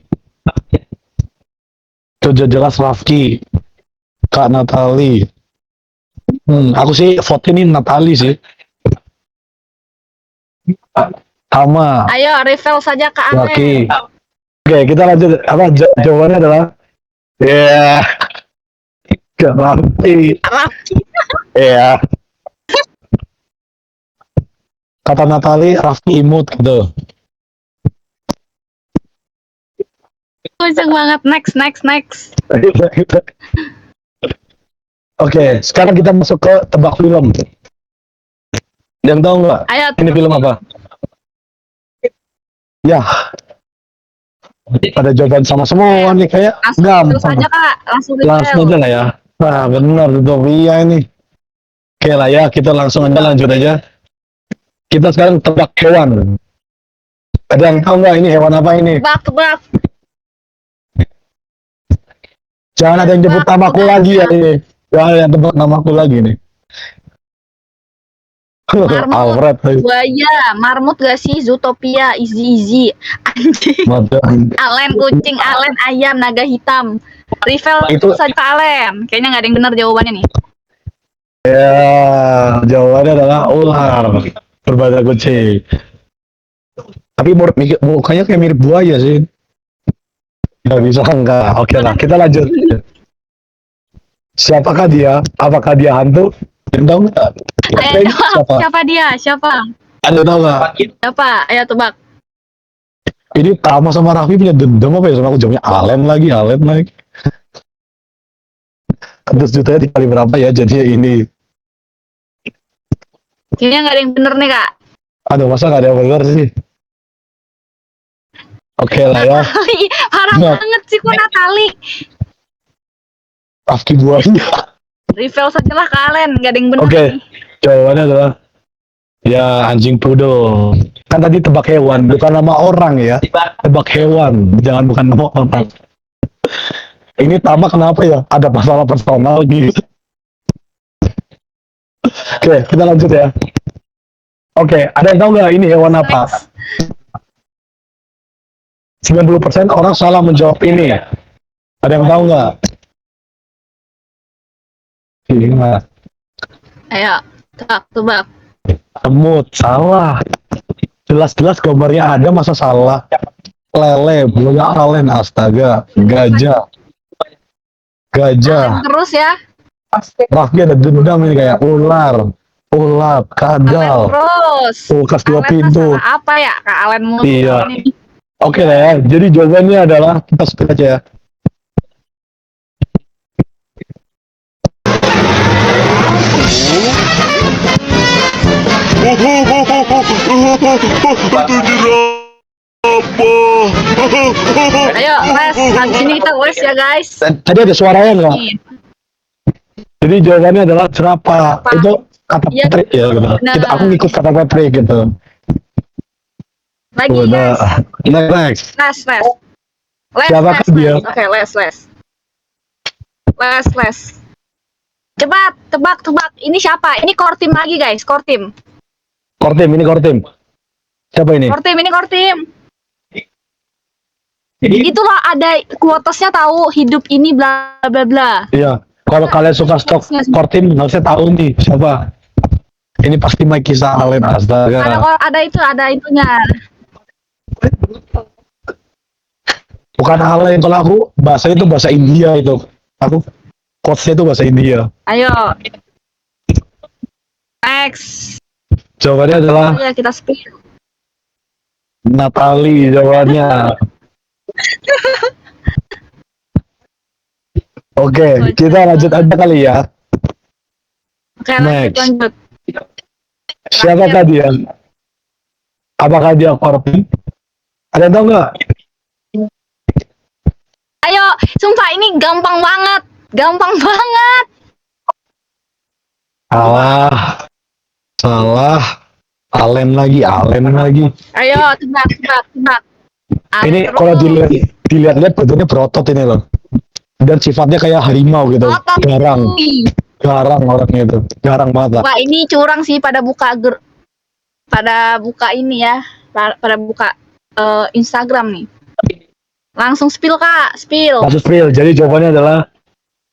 Itu jelas Rafki. Kak Natali. Aku sih vote ini Natali sih. Sama. Ayo reveal saja ke Rafki. Alen. Oke, kita lanjut. Apa jawabannya adalah? Ya. Kak Rafki. Rafki. Iya. Kata Natali, Rafki imut gitu. Kocak banget. Next. Oke, sekarang kita masuk ke tebak film. Yang tahu nggak? Ayo. Ini film apa? Ya. Ada jawaban sama semua nih kayak Langsung reveal gampang. saja Kak. Langsung Langsung reveal. aja lah ya. Nah, benar itu iya ini. Oke lah ya, kita langsung aja lanjut aja. Kita sekarang tebak hewan. Ada yang tahu nggak ini hewan apa ini? Tebak. Jangan ada yang nyebut namaku lagi ya ini. Jangan ada yang tebak namaku lagi nih. Marmut, Alfred. buaya, marmut gak sih? Zootopia, Easy, anjing. Alen, kucing, alen, ayam, naga hitam. Rivel Itu saja alen. Kayaknya nggak ada yang benar jawabannya nih. ya jawabannya adalah ular berbahasa kucing. Tapi mukanya kayak mirip buaya sih. Nggak bisa enggak. Oke lah, kita lanjut. Siapakah dia? Apakah dia hantu? Tahu nggak? Ayo Ini jawab. siapa? Siapa dia? Siapa? Anda tahu nggak? Siapa? Ayo tebak. Ini Tama sama Raffi punya dendam apa ya sama aku, jawabnya Alen lagi. 100 jutanya dikali berapa ya? Jadi ini. Kayaknya nggak ada yang bener nih kak. Aduh, masa nggak ada yang benar sih? Oke lah ya. Natali, parah Nah. banget sih kok Natali. Raffi buahnya. Rivel sajalah ke alen, nggak ada yang bener Oke. nih. Jawabannya adalah ya anjing poodle. Kan tadi tebak hewan, bukan nama orang ya. Tebak hewan, jangan bukan nama orang. Ini Tama kenapa ya? Ada masalah personal gitu. Oke, kita lanjut ya. Oke, ada yang tahu nggak ini hewan apa? 90% orang salah menjawab ini. Ada yang tahu nggak? Ini mah Ayo, tebak. semut, salah. Jelas-jelas gambarnya ada, masa salah? Lele, buaya alen, astaga. Gajah. Alen terus ya. Raffi ada dendam ini kayak ular, Alen kadal. terus. Kulkas 2 Alen pintu. salah apa ya kak Alen mulu. Iya. Ini. Oke lah ya, jadi jawabannya adalah kita skip aja ya. Ayo les, habis ini kita les ya guys. Tadi ada suaranya nggak? Nih. Jadi jawabannya adalah jerapah. Jerapah. Itu kata Iya, Patrick ya gitu. benar. Aku ngikut kata Patrick gitu. Lagi Udah. guys. Next. Les. Siapakah dia? Oke, les. Cepat, tebak. Ini siapa? Ini core team lagi guys, core team. Kortim. Siapa ini? Core team. Itulah ada quotesnya tahu hidup ini bla bla bla. Iya. Kalau kalian suka stok Kortim, harusnya tahu nih siapa. Ini pasti Mike Kisah Alen, astaga. Ada itunya. Bukan Alen, kalau aku bahasa itu bahasa India itu. Aku quotesnya itu bahasa India. Ayo. Next. Jawabannya adalah Ya kita spill. Natali jawabannya. Oke, kita lanjut aja kali ya. Oke, Next. lanjut. Siapakah dia? Apakah dia Kortim? Ada yang tahu nggak? Ayo, sumpah ini gampang banget. Salah. Alen lagi. Ayo, tebak. Ini Terus. kalau dilihat badannya berotot ini loh. Dan sifatnya kayak harimau gitu. Otot. Garang orangnya itu. Garang banget lah. Wah, ini curang sih pada buka ini ya. Pada buka Instagram nih. Langsung spill kak, spill. Kasus real. Jadi jawabannya adalah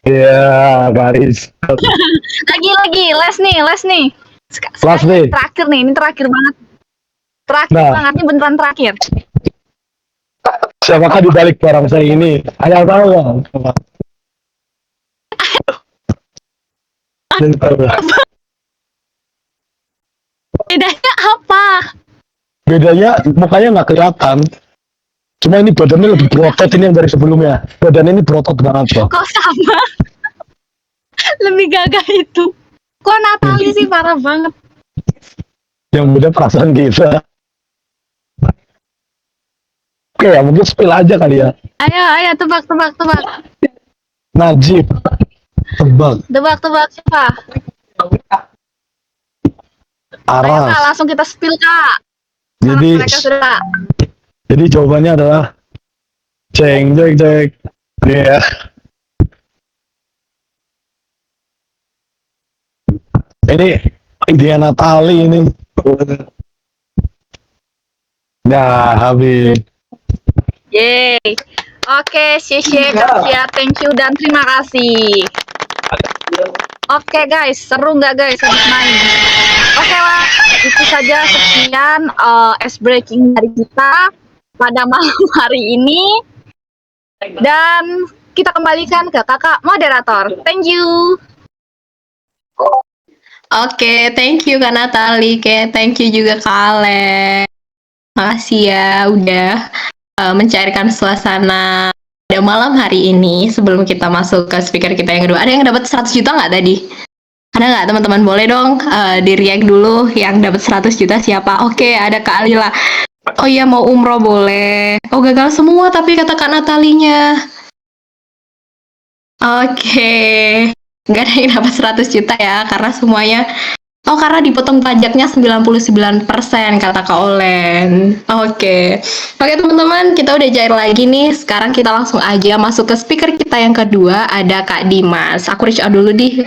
ya garis. Lagi, les nih. Les Sekarang nih. terakhir nih, ini terakhir banget. Nah. Ini beneran terakhir. Siapakah di balik barang saya ini? Ada yang tahu nggak? Ada yang tahu nggak? Bedanya apa? Bedanya mukanya nggak kelihatan. Cuma ini badannya lebih berotot ini yang dari sebelumnya. Badannya ini berotot banget loh. Kok sama? Lebih gagah itu. Kok Natali sih parah banget. Yang beda perasaan kita. Oke ya, mungkin spill aja kali ya. Ayo, tebak. Najib. Tebak. Tebak siapa? Ayo kak, Aras. langsung kita spill kak. Jadi Mereka sudah. Jadi jawabannya adalah ceng. Iya. Ini Dia Natali ini. Nah, habis. Yeay. Oke, Xie Kasia, thank you dan terima kasih. Oke guys, seru nggak guys habis main? Oke lah, itu saja sekian ice breaking dari kita pada malam hari ini. Dan kita kembalikan ke kakak moderator. Thank you. Oke, thank you Kak Natali, thank you juga Kak Ale. Makasih ya udah mencairkan suasana pada malam hari ini sebelum kita masuk ke speaker kita yang kedua. Ada yang dapat 100 juta nggak tadi? Ada nggak teman-teman? Boleh dong di-react dulu yang dapat 100 juta siapa? Oke, ada Kak Alila. Oh iya, mau umroh boleh. Oh, gagal semua tapi kata Kak Natalinya. Oke. Nggak ada yang dapat 100 juta ya, karena semuanya karena dipotong pajaknya 99% kata Kak Olen. Oke, teman-teman, kita udah cair lagi nih. Sekarang kita langsung aja masuk ke speaker kita yang kedua, ada Kak Dimas. Aku reach out dulu nih,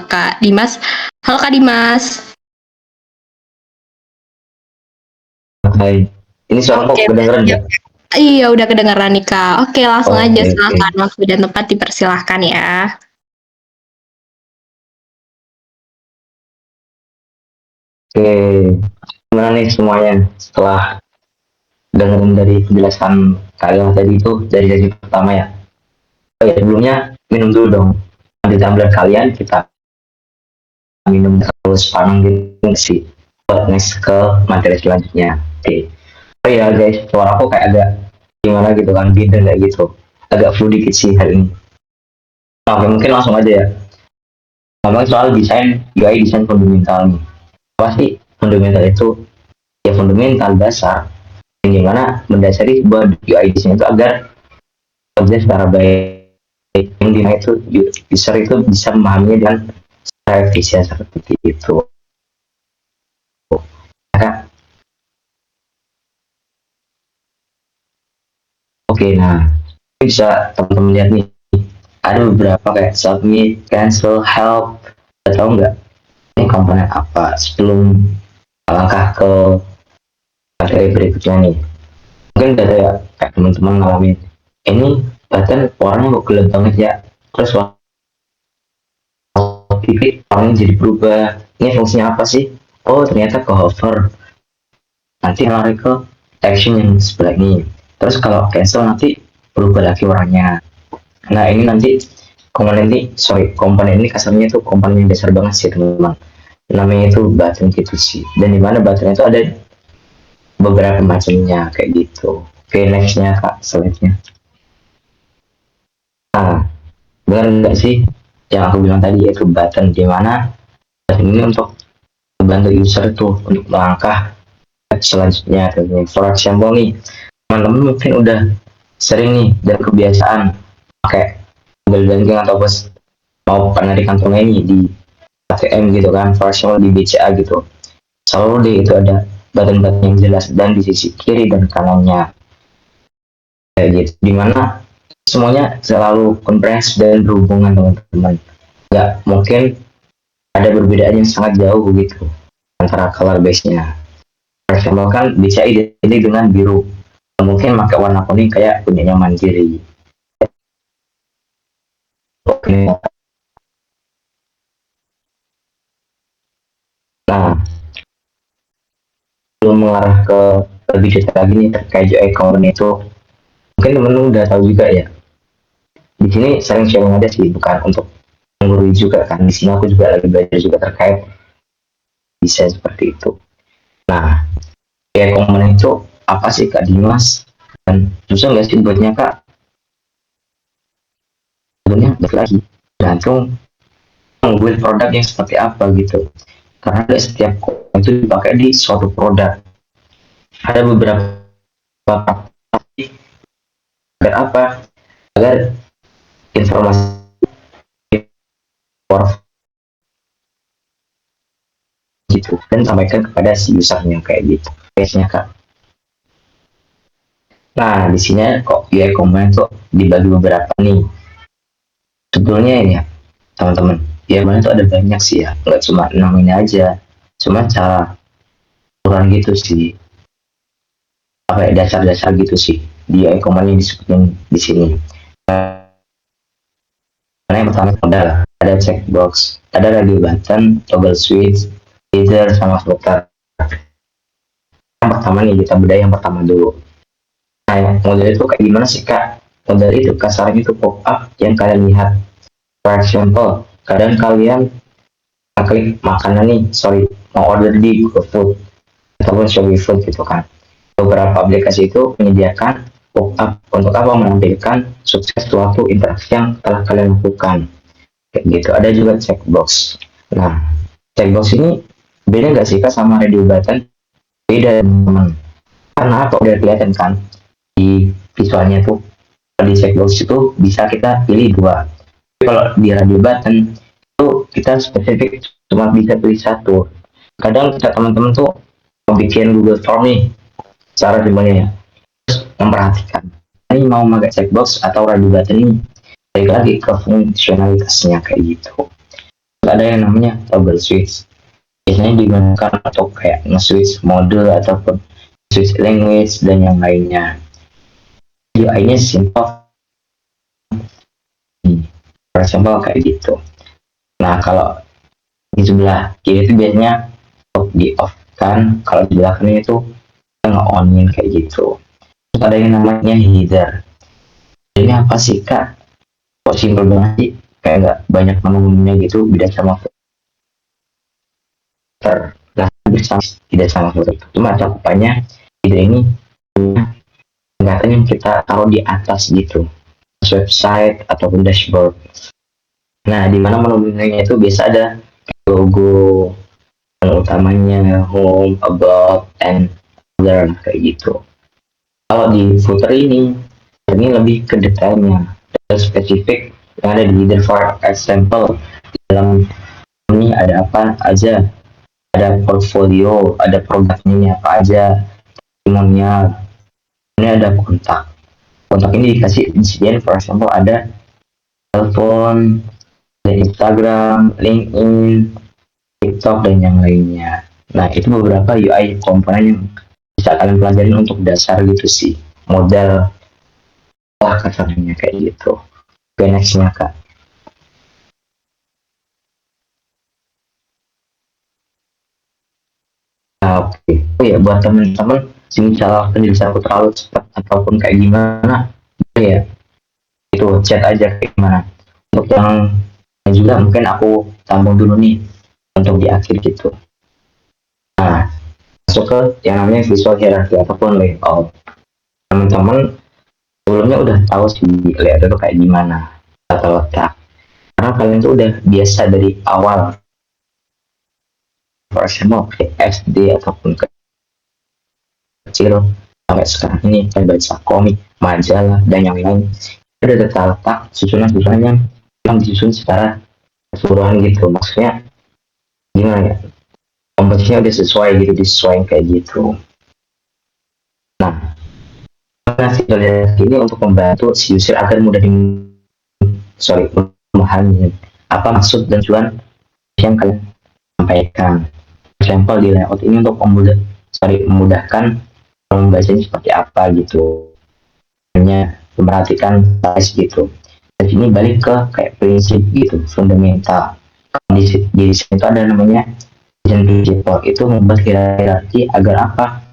Kak Dimas. Halo Kak Dimas. Hai, ini suara kok kedengeran ya? Iya, udah kedengeran nih Kak. Oke, langsung aja Oke. silakan. Waktu dan tempat dipersilahkan ya. Oke, gimana nih semuanya setelah dengerin dari penjelasan kalian tadi itu dari sesi pertama ya? Oh ya, sebelumnya minum dulu dong. Di tumbler kalian kita minum terus panang gitu sih. Buat next ke materi selanjutnya. Oke. Oh ya guys, suara aku kayak agak gimana gitu kan, beda kayak gitu. Agak flu dikit sih hari ini. Oke, mungkin langsung aja ya. Ngomong soal desain UI, desain fundamental nih. Pasti fundamental itu ya fundamental dasar yang gimana mendasari sebuah UI design itu agar kerja secara baik, yang dimana itu user itu bisa memahaminya dengan secara efisien seperti itu. Nah, oke, nah bisa teman-teman lihat nih ada beberapa kayak submit, cancel, help, tahu nggak ini komponen apa sebelum langkah ke materi berikutnya nih. Mungkin udah ada ya kayak teman-teman ngalamin ini button warnanya kok gelap banget ya, terus klik warnanya jadi berubah, ini fungsinya apa sih? Oh ternyata ke hover nanti lari ke action yang sebelah ini, terus kalau cancel nanti berubah lagi warnanya. Nah ini nanti komponen ini kasarnya itu komponen yang dasar banget sih teman-teman, namanya itu button gitu sih, dan dimana button itu ada beberapa macamnya kayak gitu. Oke, nextnya kak, selanjutnya. Nah, benar nggak sih yang aku bilang tadi yaitu button, di mana button ini untuk membantu user tuh untuk melangkah selanjutnya. For example nih, teman-teman mungkin udah sering nih dan kebiasaan pakai mobile banking atau bos mau pernah di kantongnya ini di ATM gitu kan, for example di BCA gitu. Selalu deh itu ada button-button yang jelas dan di sisi kiri dan kanannya kayak gitu, dimana semuanya selalu komprehensif dan berhubungan teman-teman. Nggak mungkin ada perbedaan yang sangat jauh gitu antara color base-nya. Pertama kan bisa identik dengan biru, mungkin pakai warna kuning kayak punyanya Mandiri. Oke. Nah, belum mengarah ke lebih detail lagi nih terkait UI component itu, mungkin teman-teman udah tahu juga ya. Di sini sering sharing aja sih, bukan untuk menggurui juga kan. Di sini aku juga lagi belajar juga terkait desain seperti itu. Nah, UI component itu apa sih Kak Dimas? Dan susah nggak sih buatnya Kak? Sebenarnya balik lagi, tergantung membuat produk yang seperti apa gitu. Karena tidak setiap komponen itu dipakai di suatu produk. Ada beberapa agar apa? Agar informasi gitu dan sampaikan kepada si usernya kayak gitu. Biasanya Kak. Nah, di sini kok UI component tuh dibagi beberapa nih. Sebetulnya ini ya, teman-teman, UI component itu ada banyak sih ya, nggak cuma 6 ini aja. cuma cara kurang gitu sih, apa ya, dasar-dasar gitu sih di UI command yang disebutin di sini. Karena yang pertama modal, ada checkbox, ada radio button, toggle switch, laser, sama filter. Yang pertama nih, kita bedah yang pertama dulu. Nah, yang model itu kayak gimana sih kak? Model itu kasarnya itu pop up yang kalian lihat. For example, kadang kalian klik makanan nih, sorry, mau order di GoFood ataupun Shopee Food gitu kan. Beberapa aplikasi itu menyediakan pop-up untuk apa, menampilkan sukses suatu interaksi yang telah kalian lakukan. Kayak gitu. Ada juga checkbox. Nah, checkbox ini beda nggak sih kak sama radio button? Beda teman. Karena apa, udah kelihatan kan di visualnya tuh, di checkbox itu bisa kita pilih dua. Tapi kalau di radio button itu kita spesifik cuma bisa pilih satu. Kadang kita teman-teman tuh mau bikin Google Form nih, cara gimana ya, terus memperhatikan ini mau pakai checkbox atau radio button ini, balik lagi ke fungsionalitasnya kayak gitu. Terus ada yang namanya toggle switch, biasanya digunakan untuk kayak nge-switch mode ataupun switch language dan yang lainnya. UI-nya simple, for example kayak gitu. Nah, kalau di sebelah kiri itu biasanya untuk di off kan, kalau di belakangnya itu nge-on-in kayak gitu. Terus ada yang namanya header. Ini apa sih kak? Kok simpel banget sih? Kayak nggak banyak nama-namanya gitu, beda sama footer. Nah, tidak sama footer. Cuma cakupannya header ini kelihatan yang kita taruh di atas gitu, website ataupun dashboard. Nah, di mana menu-menunya itu biasa ada logo, menu utamanya, home, about, and other kayak gitu. Kalau di footer ini lebih ke detailnya dan spesifik yang ada di leader. For example, di dalam ini ada apa aja, ada portfolio, ada produknya ini apa aja, testimonial, ini ada kontak. Kontak ini disediain, for example ada telepon, ada Instagram, LinkedIn, TikTok, dan yang lainnya. Nah, itu beberapa UI komponen yang bisa kalian pelajarin untuk dasar gitu sih, model lah kasarnya kayak gitu. Oke, nextnya kak. Nah, oke. Oh ya, buat teman-teman misal penjelasan aku terlalu cepat ataupun kayak gimana, ya itu chat aja kayak gimana. Untuk yang juga mungkin aku sambung dulu nih untuk di akhir gitu. Nah, masuk ke yang namanya visual hierarchy ataupun layout. Teman-teman sebelumnya udah tahu sih layout itu kayak gimana, tata letak. Karena kalian tuh udah biasa dari awal, for example kayak SD ataupun kecil sampai sekarang ini kayak baca komik, majalah, dan yang lain. Ada tata letak susunan-susunan yang memang disusun secara keseluruhan gitu. Maksudnya gimana ya, komposisinya udah sesuai gitu, disesuaikan kayak gitu. Nah, visualisasi ini untuk membantu si user agar mudah memahami apa maksud dan tujuan yang kalian sampaikan. Sampel di layout ini untuk memudahkan membacanya seperti apa gitu. Hanya memperhatikan size gitu. Dan ini balik ke kayak prinsip gitu, fundamental. Di sini itu ada namanya design principle, itu membuat hierarki agar apa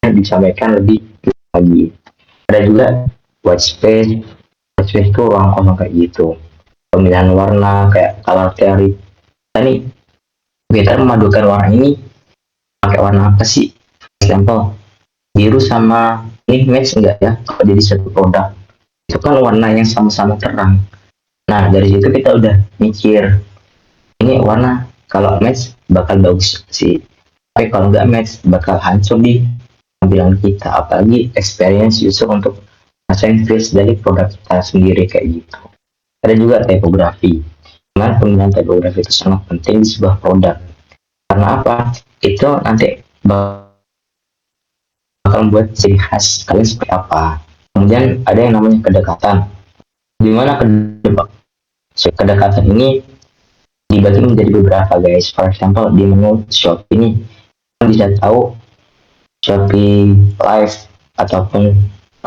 disampaikan lebih lagi. Ada juga white space itu ruang kosong kayak gitu. Pemilihan warna kayak color theory. Nih kita memadukan warna ini pakai warna apa sih? Example biru sama ini match enggak ya kalau jadi satu produk, itu kan warna yang sama-sama terang. Nah, dari situ kita udah mikir ini warna kalau match bakal bagus sih, tapi kalau nggak match bakal hancur di tampilan kita, apalagi experience user untuk rasain feels dari produk kita sendiri kayak gitu. Ada juga tipografi. Karena penggunaan tipografi itu sangat penting di sebuah produk. Karena apa? Itu nanti bakal membuat ciri khas kalian seperti apa. Kemudian ada yang namanya kedekatan. Di mana kedekatan ini dibagi menjadi beberapa guys. For example di menu Shopee ini bisa tahu Shopee Live ataupun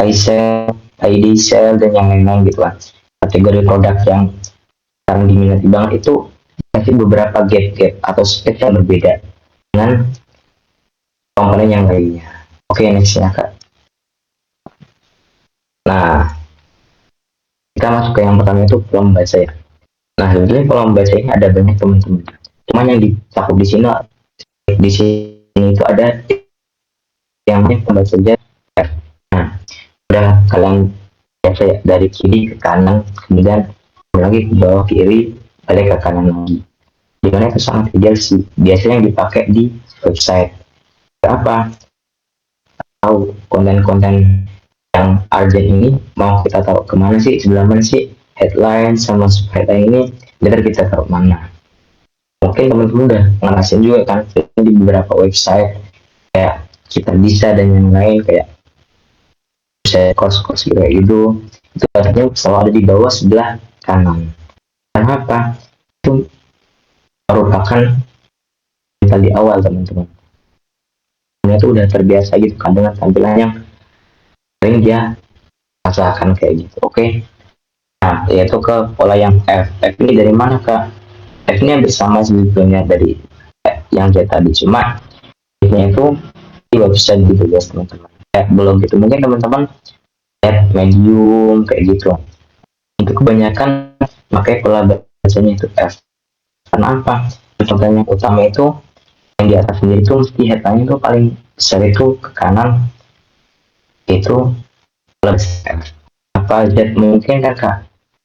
iSale, ID Sale dan yang lain-lain gitu lah. Kategori produk yang sekarang diminati banget itu dikasih beberapa gap atau spek yang berbeda dengan komponen yang lainnya. Oke, next ya kak. Nah, kita masuk ke yang pertama itu pola membaca ya. Nah, sebenarnya pola membaca ini ada banyak teman-teman. Cuman yang dicakup di sini itu ada yang namanya pembaca saja. Nah, udah kalian biasa ya, dari kiri ke kanan, kemudian lagi ke bawah kiri, balik ke kanan lagi. Dimana itu sangat ideal sih. Biasanya yang dipakai di website. Apa? Tahu konten-konten yang urgent ini mau kita taruh kemana sih, sebelah mana sih headline sama subheadline ini, biar kita taruh mana. Mungkin teman-teman udah ngerasain juga kan di beberapa website kayak Kita Bisa dan yang lain, kayak saya kos-kos kayak gitu, itu biasanya selalu ada di bawah sebelah kanan. Kenapa? Itu merupakan di awal teman-teman. Itu udah terbiasa gitu kan dengan tampilan yang sering dia rasakan kayak gitu. Oke. Nah, yaitu ke pola yang F. F ini dari mana kak? F ini hampir sama sebetulnya dari yang Z tadi, cuma F-nya itu di website gitu guys teman-teman. Belum gitu, mungkin teman-teman lihat medium kayak gitu. Untuk kebanyakan pakai pola bacanya itu F. Karena apa? Contoh yang utama itu yang di atas sendiri itu mesti headline itu paling besar itu ke kanan, itu plus F. Apa Z mungkin kan kak?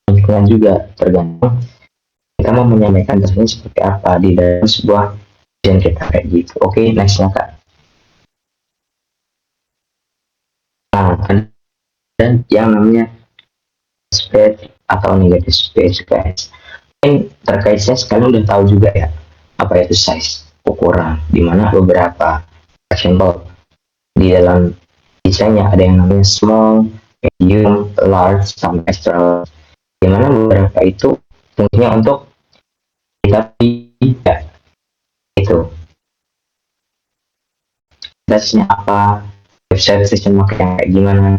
Mungkin juga tergantung kita mau menyampaikan pesannya seperti apa di dalam sebuah desain kita kayak gitu. Oke, nextnya kak. Nah, dan yang namanya space atau negative space guys. Ini terkaitnya sekalian udah tahu juga ya apa itu size, ukuran, dimana beberapa example di dalam desainnya ada yang namanya small, medium, large, sama extra large, dimana beberapa itu fungsinya untuk kita tidak itu dasarnya apa, website sistem yang kayak gimana,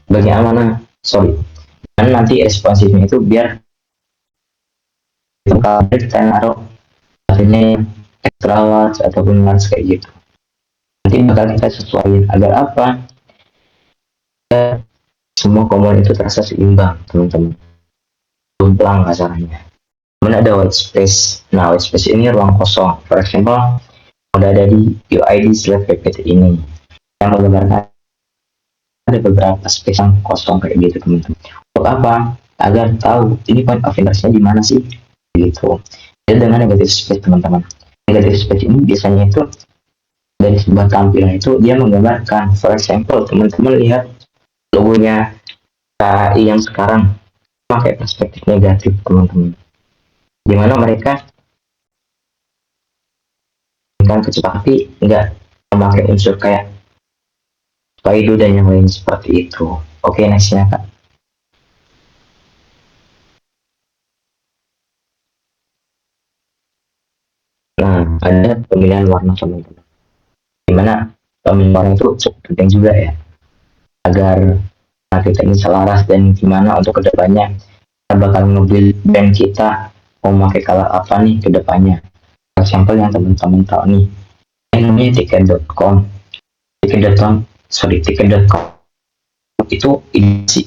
bagaimana, dan nanti responsifnya itu biar kalau kita naruh artinya extra large ataupun large kayak gitu, nanti bakal kita sesuaikan agar apa, semua komponen itu terasa seimbang teman-teman, jomplang kasarnya. Kemudian ada white space. Nah, white space ini ruang kosong. For example, udah ada di UID/PPT ini yang menggambarkan ada beberapa space yang kosong kayak gitu teman-teman. Untuk apa? Agar tahu ini point of interest-nya di mana sih gitu. Jadi dengan negative space teman-teman. Negative space ini biasanya itu dari sebuah tampilan itu dia menggambarkan. For example, teman-teman lihat logonya KAI yang sekarang pakai perspektif negatif teman-teman. Dimana mereka kan kecil tapi nggak memakai unsur kayak Kaido dan yang lain seperti itu. Oke, nextnya kak. Nah, ada pemilihan warna teman-teman. Dimana pemilihan warna itu cukup penting juga ya, agar kita ini selaras dan gimana untuk kedepannya kita bakal nge-build brand kita mau pakai color apa nih kedepannya. For example yang teman-teman tahu nih, yang namanya tiket.com itu sih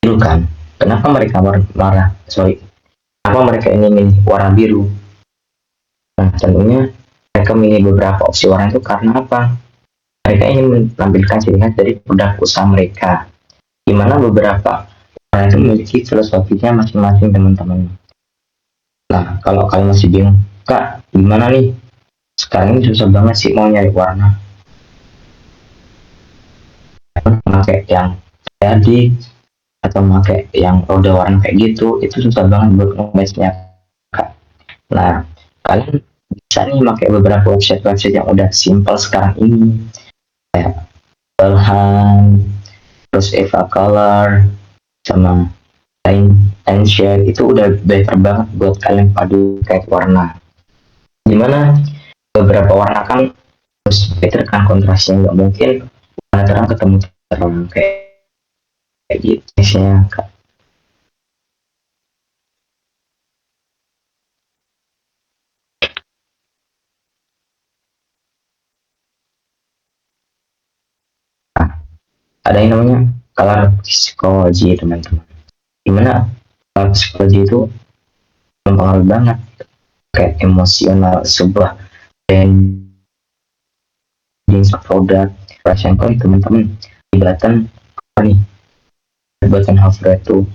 biru kan. Kenapa mereka kenapa mereka ini milih warna biru? Nah, tentunya mereka milih beberapa opsi warna itu karena apa? Mereka ingin menampilkan ciri khas dari produk usaha mereka, di mana beberapa warna itu memiliki filosofinya masing-masing teman-teman. Nah, kalau kalian masih bingung, kak, gimana nih? Sekarang ini susah banget sih mau nyari warna. Pakai yang jadi atau pakai yang roda warna kayak gitu, itu susah banget buat nge-match-nya, kak. Nah, kalian bisa nih pakai beberapa website yang udah simple sekarang ini, kayak Belhan, terus Eva Color, sama and shade itu udah better banget buat kalian padu kayak warna. Dimana beberapa warna kan harus better kan kontrasnya, nggak mungkin warna terang ketemu terang kayak gitu biasanya. Ada yang namanya color psychology teman-teman, dimana color psychology itu mempengaruhi banget kayak emosional sebuah branding produk. For example teman-teman di button apa nih, button hover itu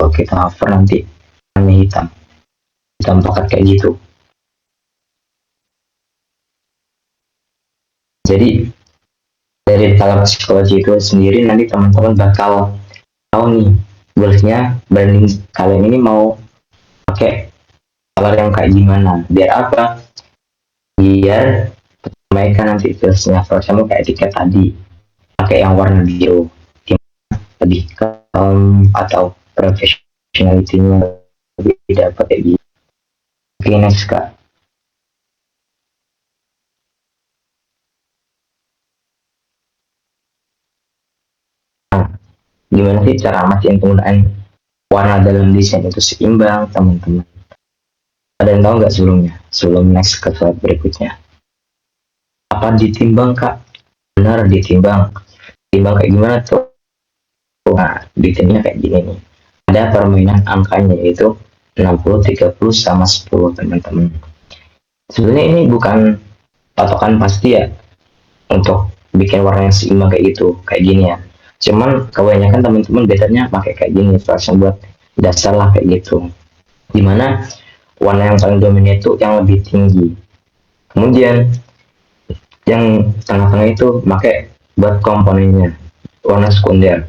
kalau kita hover nanti warnanya hitam pekat kayak gitu. Jadi dari color psychology itu sendiri nanti teman-teman bakal tahu nih goalsnya branding kalian ini mau pakai color yang kayak gimana, biar apa, biar mereka nanti goalsnya. For example kayak tiket tadi pakai yang warna biru lebih calm atau professionality-nya lebih dapat kayak gitu. Oke, next kak. Gimana sih cara mastiin penggunaan warna dalam desain itu seimbang teman-teman? Ada yang tahu nggak sebelumnya? Sebelum next ke slide berikutnya. Apa ditimbang kak? Benar ditimbang. Timbang kayak gimana tuh? Nah, detailnya kayak gini nih. Ada permainan angkanya yaitu 60, 30, sama 10 teman-teman. Sebenarnya ini bukan patokan pasti ya untuk bikin warna yang seimbang kayak gitu, kayak gini ya. Cuman kebanyakan teman-teman biasanya pakai kayak gini, langsung buat dasar lah kayak gitu. Dimana warna yang paling dominan itu yang lebih tinggi. Kemudian yang tengah-tengah itu pakai buat komponennya, warna sekunder.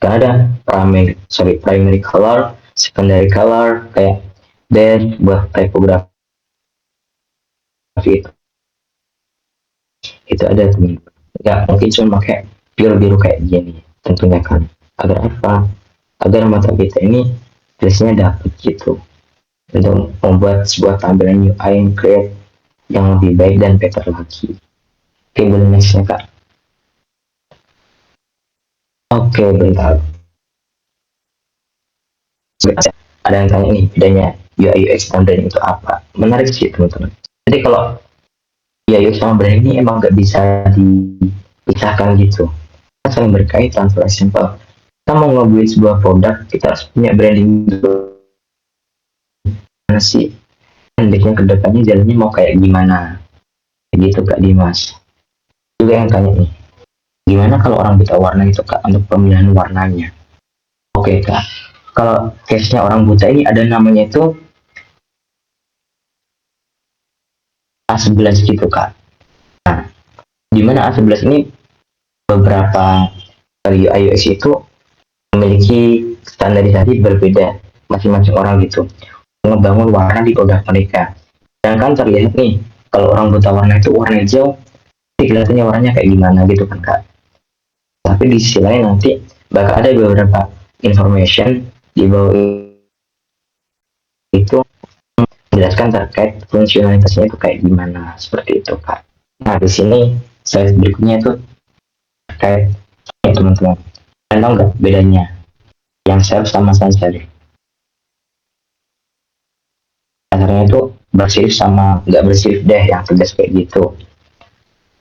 Kan ada primary color, secondary color, kayak dash buat typografi itu ada teman. Nggak mungkin cuma pakai pure biru kayak gini, tentunya kan. Agar apa? Agar mata kita ini tulisnya dapat gitu. Untuk membuat sebuah tampilan UI yang create yang lebih baik dan better lagi. Oke, boleh nextnya kak. Oke, bentar. Ada yang tanya nih, bedanya UI UX dan branding itu apa? Menarik sih teman-teman. Jadi kalau UI UX sama branding ini emang nggak bisa dipisahkan gitu. Kita saling berkaitan. For example, kita mau ngebuat sebuah produk, kita harus punya branding dulu. Mana sih brandingnya ke depannya jalannya mau kayak gimana? Gitu Kak Dimas. Juga yang tanya nih, gimana kalau orang buta warna itu Kak untuk pemilihan warnanya? Oke Kak, kalau case-nya orang buta ini ada namanya itu A11 gitu Kak. Nah, dimana A11 ini beberapa UI UX itu memiliki standarisasi berbeda masing-masing orang gitu, ngebangun warna di produk mereka. Sedangkan terlihat nih, kalau orang buta warna itu warna hijau, kelihatannya warnanya kayak gimana gitu kan Kak. Tapi di sisi lain nanti bakal ada beberapa information di bawah itu menjelaskan terkait fungsionalitasnya itu kayak gimana, seperti itu Kak. Nah di sini slide berikutnya itu terkait ya teman-teman. Kalian tahu nggak bedanya yang serif sama sans serif? Kasarnya itu bersirif sama nggak bersirif deh, yang tegas kayak gitu.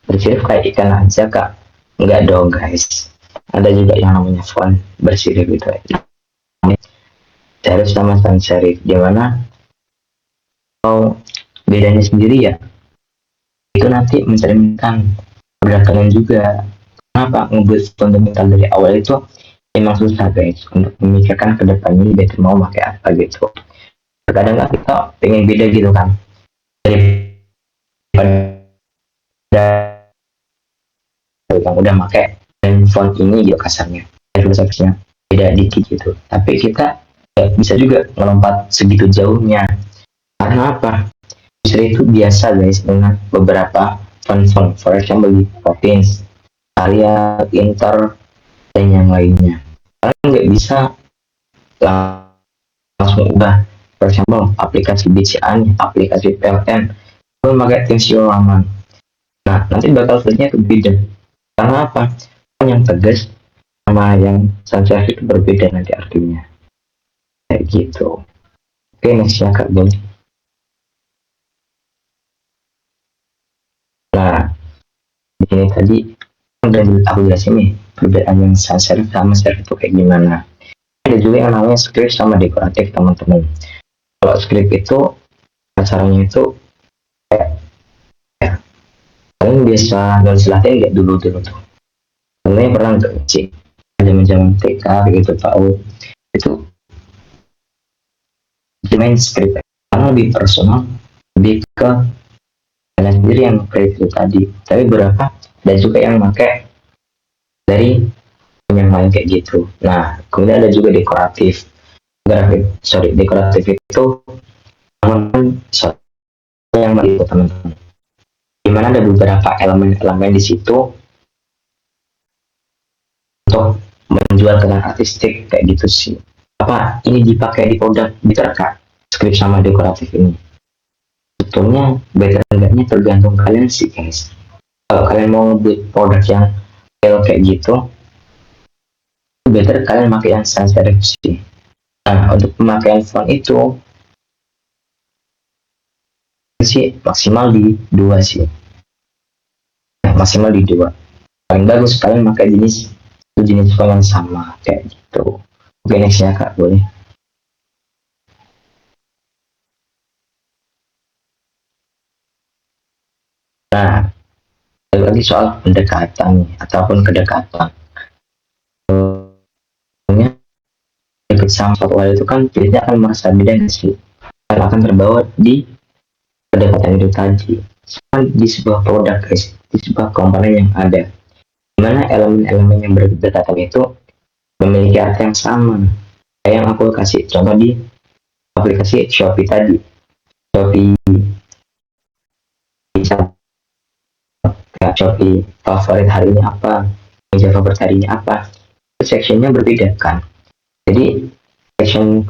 Bersirif kayak ikan aja Kak? Nggak dong guys. Ada juga yang namanya font bersirif gitu ya. Serif sama sans serif, dimana kalau bedanya sendiri ya itu nanti mencerminkan produk kalian juga. Kenapa ngebuat fundamental dari awal itu emang susah guys, untuk memikirkan kedepannya better mau pakai apa gitu. Terkadang kan kita pengen beda gitu kan, daripada yang udah pakai dan font ini gitu kasarnya, filosofinya beda dikit gitu, tapi kita bisa juga melompat segitu jauhnya. Karena apa? User itu biasa guys dengan beberapa font, for example di Province, Arial, Inter, dan yang lainnya. Kalian nggak bisa langsung ubah. For example, aplikasi BCA nih, aplikasi PLN, itu pakai TeamViewer lama. Nah, nanti bakal filenya itu beda. Karena apa? Yang tegas sama yang sans-serif itu berbeda nanti artinya. Kayak gitu. Oke, next ya Kak boleh. Nah, di sini tadi udah aku jelasin nih perbedaan yang sans-serif sama serif itu kayak gimana. Ada juga yang namanya script sama dekoratif teman-teman. Kalau script itu caranya itu kayak ya, kalian biasa nulis Latin nggak dulu tuh. Kalian pernah nggak sih zaman TK gitu tahu itu main script karena lebih personal, lebih ke kalian sendiri yang create itu tadi. Tapi berapa dan juga yang pakai dari yang lain kayak gitu. Nah, kemudian ada juga dekoratif. Dekoratif itu yang itu teman-teman. Dimana ada beberapa elemen-elemen di situ untuk menjual kesan artistik kayak gitu sih. Apa ini dipakai di produk bisa Kak? Script sama dekoratif ini. Sebetulnya better enggaknya tergantung kalian sih guys. Kalau kalian mau buat produk yang kayak gitu, better kalian pakai yang sans serif sih. Nah, untuk pemakaian font itu sih maksimal di 2 sih. Maksimal di 2. Paling bagus kalian pakai jenis font yang sama kayak gitu. Oke, next ya Kak, boleh. Nah, lagi soal pendekatan ataupun kedekatan. Deket sama suatu hal itu kan biasanya akan merasa beda sih. Dan akan terbawa di kedekatan itu tadi. Di sebuah produk guys, di sebuah komponen yang ada. Dimana elemen-elemen yang berdekatan itu memiliki arti yang sama. Kayak yang aku kasih contoh di aplikasi Shopee tadi. Shopee bisa Shopee favorit hari ini apa, meja favorit hari ini apa, sectionnya berbeda kan. Jadi section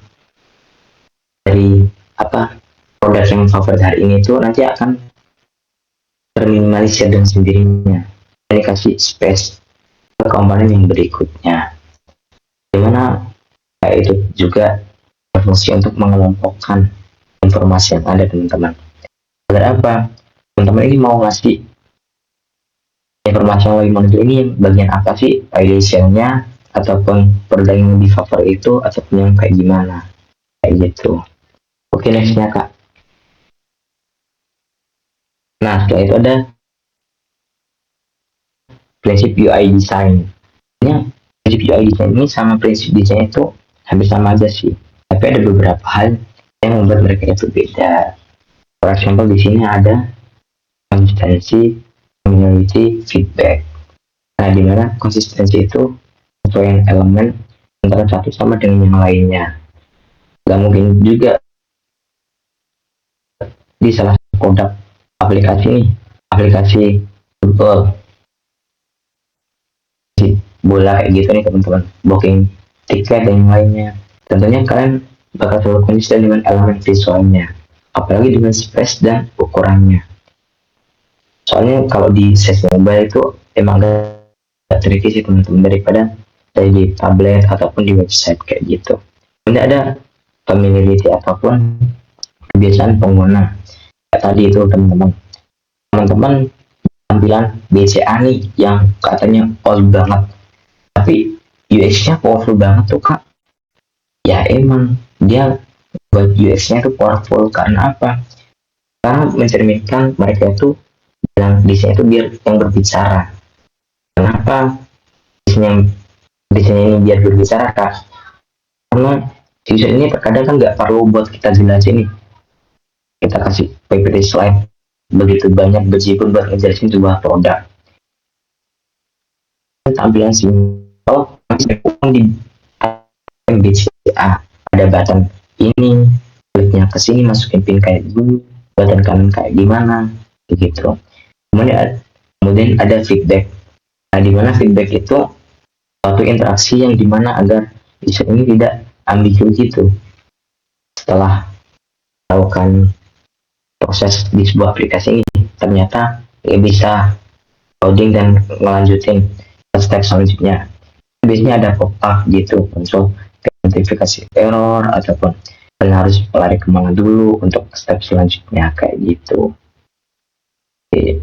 dari apa produk yang favorit hari ini itu nanti akan terminimalisir dengan sendirinya. Ini kasih space ke komponen yang berikutnya. Dimana itu juga berfungsi untuk mengelompokkan informasi yang ada teman-teman. Agar apa? Teman-teman ini mau ngasih informasi yang lebih menunjuk ini bagian apa sih ideasinya ataupun produk yang lebih favorit itu ataupun yang kayak gimana kayak gitu. Oke, nextnya Kak. Nah, setelah itu ada prinsip UI design. Prinsip UI design ini sama prinsip desain itu hampir sama aja sih. Tapi ada beberapa hal yang membuat mereka itu beda. For example, di sini ada konsistensi, community, feedback. Nah, dimana konsistensi itu sesuai elemen antara satu sama dengan yang lainnya. Gak mungkin juga di salah satu produk aplikasi football, bola kayak gitu nih teman-teman, booking tiket dan yang lainnya. Tentunya kalian bakal selalu konsisten dengan elemen visualnya, apalagi dengan space dan ukurannya. Soalnya kalau di sesi mobile itu emang agak tricky sih teman-teman daripada di tablet ataupun di website kayak gitu. Kemudian ada familiarity ataupun kebiasaan pengguna. Kayak tadi itu teman-teman tampilan BCA nih yang katanya old banget, tapi UX-nya powerful banget tuh Kak. Ya emang dia buat UX-nya tuh powerful karena apa? Karena mencerminkan mereka itu bilang desain itu biar yang berbicara. Kenapa desain ini biar berbicara Kak? Karena desain ini terkadang kan nggak perlu buat kita jelasin nih. Kita kasih PPT slide begitu banyak meskipun buat ngejelasin sebuah produk. Tampilan simpel masih di MBCA ada button ini, kliknya ke sini masukin pin kayak gini, button kanan kayak gimana, begitu. Kemudian ada feedback. Nah, dimana feedback itu suatu interaksi yang dimana agar desain ini tidak ambigu gitu. Setelah melakukan proses di sebuah aplikasi ini, ternyata nggak bisa coding dan melanjutin step selanjutnya. Biasanya ada pop-up gitu untuk identifikasi error ataupun kalian harus lari kemana dulu untuk step selanjutnya kayak gitu. Oke.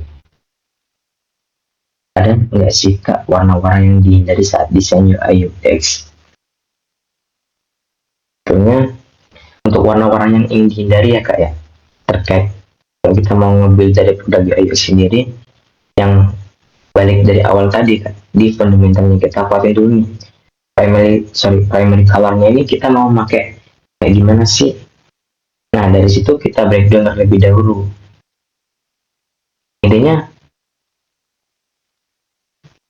Ada nggak sih kak warna-warna yang dihindari saat desain UI UX? Tentunya untuk warna-warna yang ingin dihindari ya kak ya, terkait kalau kita mau nge-build dari produk UI UX sendiri, yang balik dari awal tadi kan, di fundamentalnya kita kuatin dulu nih, primary colornya ini kita mau pakai kayak gimana sih. Nah dari situ kita breakdown terlebih dahulu. Intinya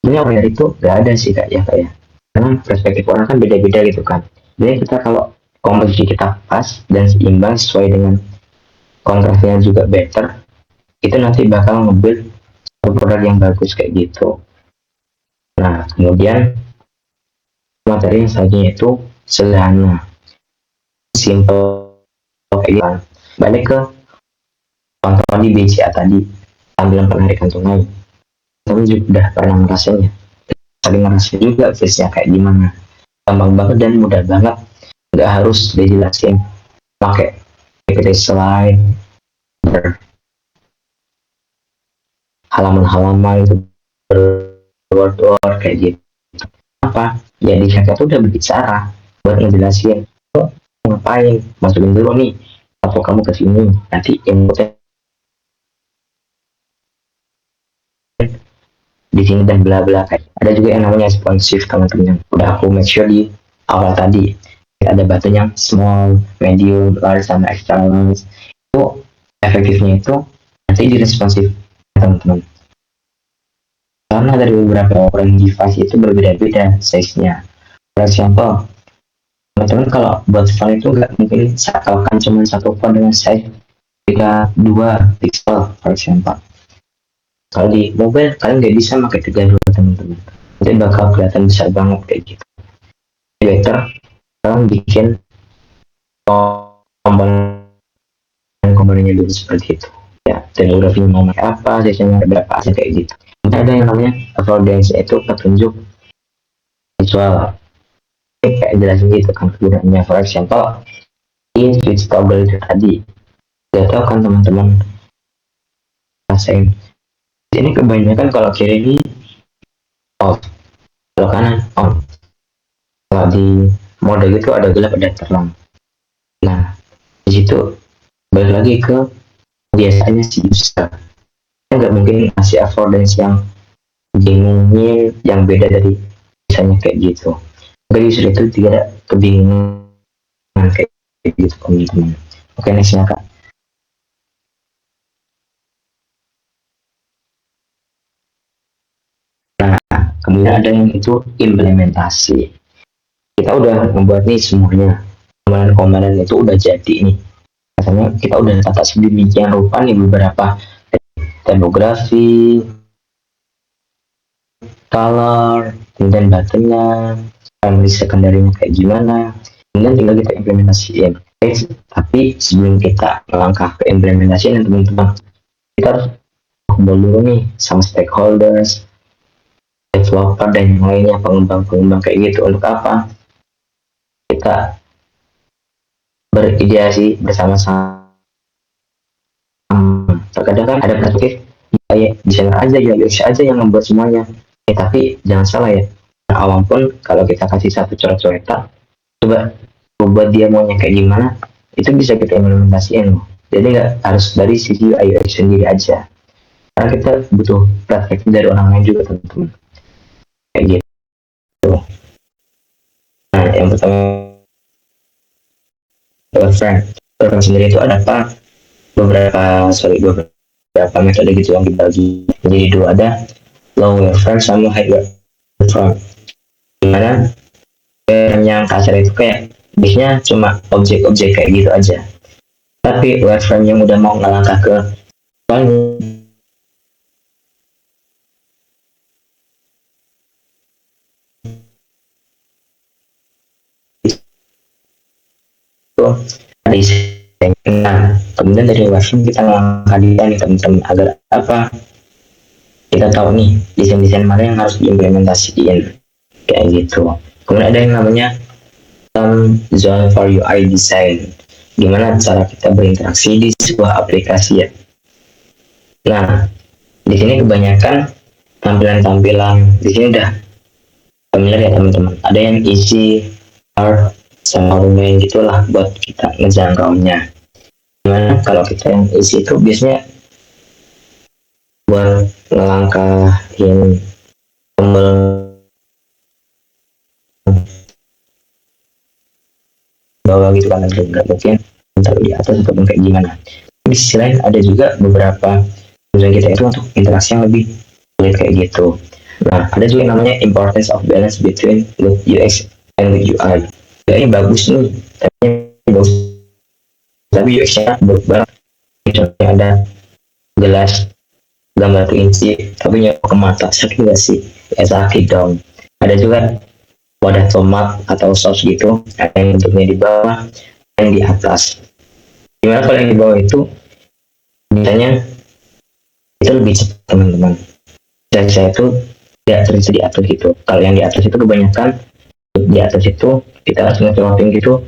sebenarnya orang dari itu gak ada sih kak ya, karena perspektif orang kan beda-beda gitu kan. Jadi kita kalau komposisi kita pas dan seimbang sesuai dengan kontrasnya juga better, itu nanti bakal nge-build produk yang bagus kayak gitu. Nah kemudian materi yang selanjutnya itu sederhana, simple kayak gitu. Balik ke contoh di BCA tadi, tampilan penarikan tunai. Kami juga udah pernah ngerasainnya, saling ngerasain juga face-nya kayak gimana. Gampang banget dan mudah banget, nggak harus dijelasin pakai PPT slide, halaman-halaman itu berword kayak gitu. Apa? Ya di chat itu udah berbicara buat ngejelasin, oh, ngapain, masukin dulu nih atau kamu ke sini, nanti inputnya di sini dan bla bla kayak. Ada juga yang namanya responsif teman-teman. Udah aku make sure di awal tadi. Ada batunya small, medium, large sama extra large. Itu efektifnya itu nanti di responsif teman-teman. Karena dari beberapa orang device itu berbeda-beda size-nya. For example, teman-teman kalau buat font itu nggak mungkin asalkan cuma satu font dengan size 32 pixel, for example. Kalau di mobile kalian nggak bisa pakai 32 teman-teman, nanti bakal kelihatan besar banget kayak gitu. Better kalian bikin komponennya dulu seperti itu ya, teknologi mau pakai apa, sesinya berapa aja kayak gitu. Nanti ada yang namanya affordance, itu petunjuk visual kayak jelasin gitu kan kegunaannya. For example, in switch toggle itu tadi, gak tau kan teman-teman rasain ini kebanyakan kalau kiri ini off, kalau kanan on. Kalau di mode itu ada gelap ada terang. Nah di situ balik lagi ke biasanya si user, nggak mungkin ngasih affordance yang bingungnya yang beda dari misalnya kayak gitu. Bagi user itu tidak kebingungan kayak gitu teman-teman. Oke, nextnya kak. Nah kemudian ada yang itu implementasi. Kita udah membuat nih semuanya, komponen itu udah jadi nih, katanya kita udah tata sedemikian rupa nih beberapa typography, color, kemudian buttonnya, family secondary-nya kayak gimana, kemudian tinggal kita implementasiin. Tapi sebelum kita melangkah ke implementasiin teman-teman, kita harus ngobrol dulu nih sama stakeholders, developer dan yang lainnya, pengembang-pengembang kayak gitu. Untuk apa? Kita berideasi bersama-sama. Terkadang kan ada perspektif ya desainer aja ya UX aja yang membuat semuanya. Tapi jangan salah ya, awam pun kalau kita kasih satu coret-coretan, coba buat dia maunya kayak gimana, itu bisa kita implementasiin. Jadi nggak harus dari sisi UI UX sendiri aja, karena kita butuh perspektif dari orang lain juga teman-teman kayak gitu. Nah yang pertama, reference sendiri itu ada apa, beberapa metode gitu yang dibagi menjadi dua, ada low waveform sama high waveform. Dimana yang kasar itu kayak biasanya cuma objek-objek kayak gitu aja, tapi waveform yang udah mau ngelangkah ke ada desain. Nah, kemudian dari website kita ngangkat desain nih teman-teman, agar apa, kita tahu nih desain-desain mana yang harus diimplementasikan kayak gitu. Kemudian ada yang namanya zone for UI design, gimana cara kita berinteraksi di sebuah aplikasi ya. Nah, di sini kebanyakan tampilan-tampilan di sini udah familiar ya teman-teman. Ada yang easy, hard, sama lumayan gitulah buat kita ngejangkaunya. Gimana kalau kita yang easy itu biasanya buat ngelangkahin tombol bawah gitu kan, nggak mungkin taruh di atas ataupun kayak gimana. Di sisi lain ada juga beberapa tujuan kita itu untuk interaksi yang lebih sulit kayak gitu. Nah, ada juga yang namanya importance of balance between with UX and with UI. Ya, ini bagus nih, tapi UX-nya buruk banget. Misalnya ada gelas gambar kelinci, tapi nyampe ke mata, sakit gak sih? Ya sakit dong. Ada juga wadah tomat atau saus gitu, ada yang bentuknya di bawah, yang di atas. Gimana kalau yang di bawah itu biasanya itu lebih cepat teman-teman. Saya itu tidak terbisa diatur gitu. Kalau yang di atas itu kebanyakan di atas itu kita harus ngecewatin gitu,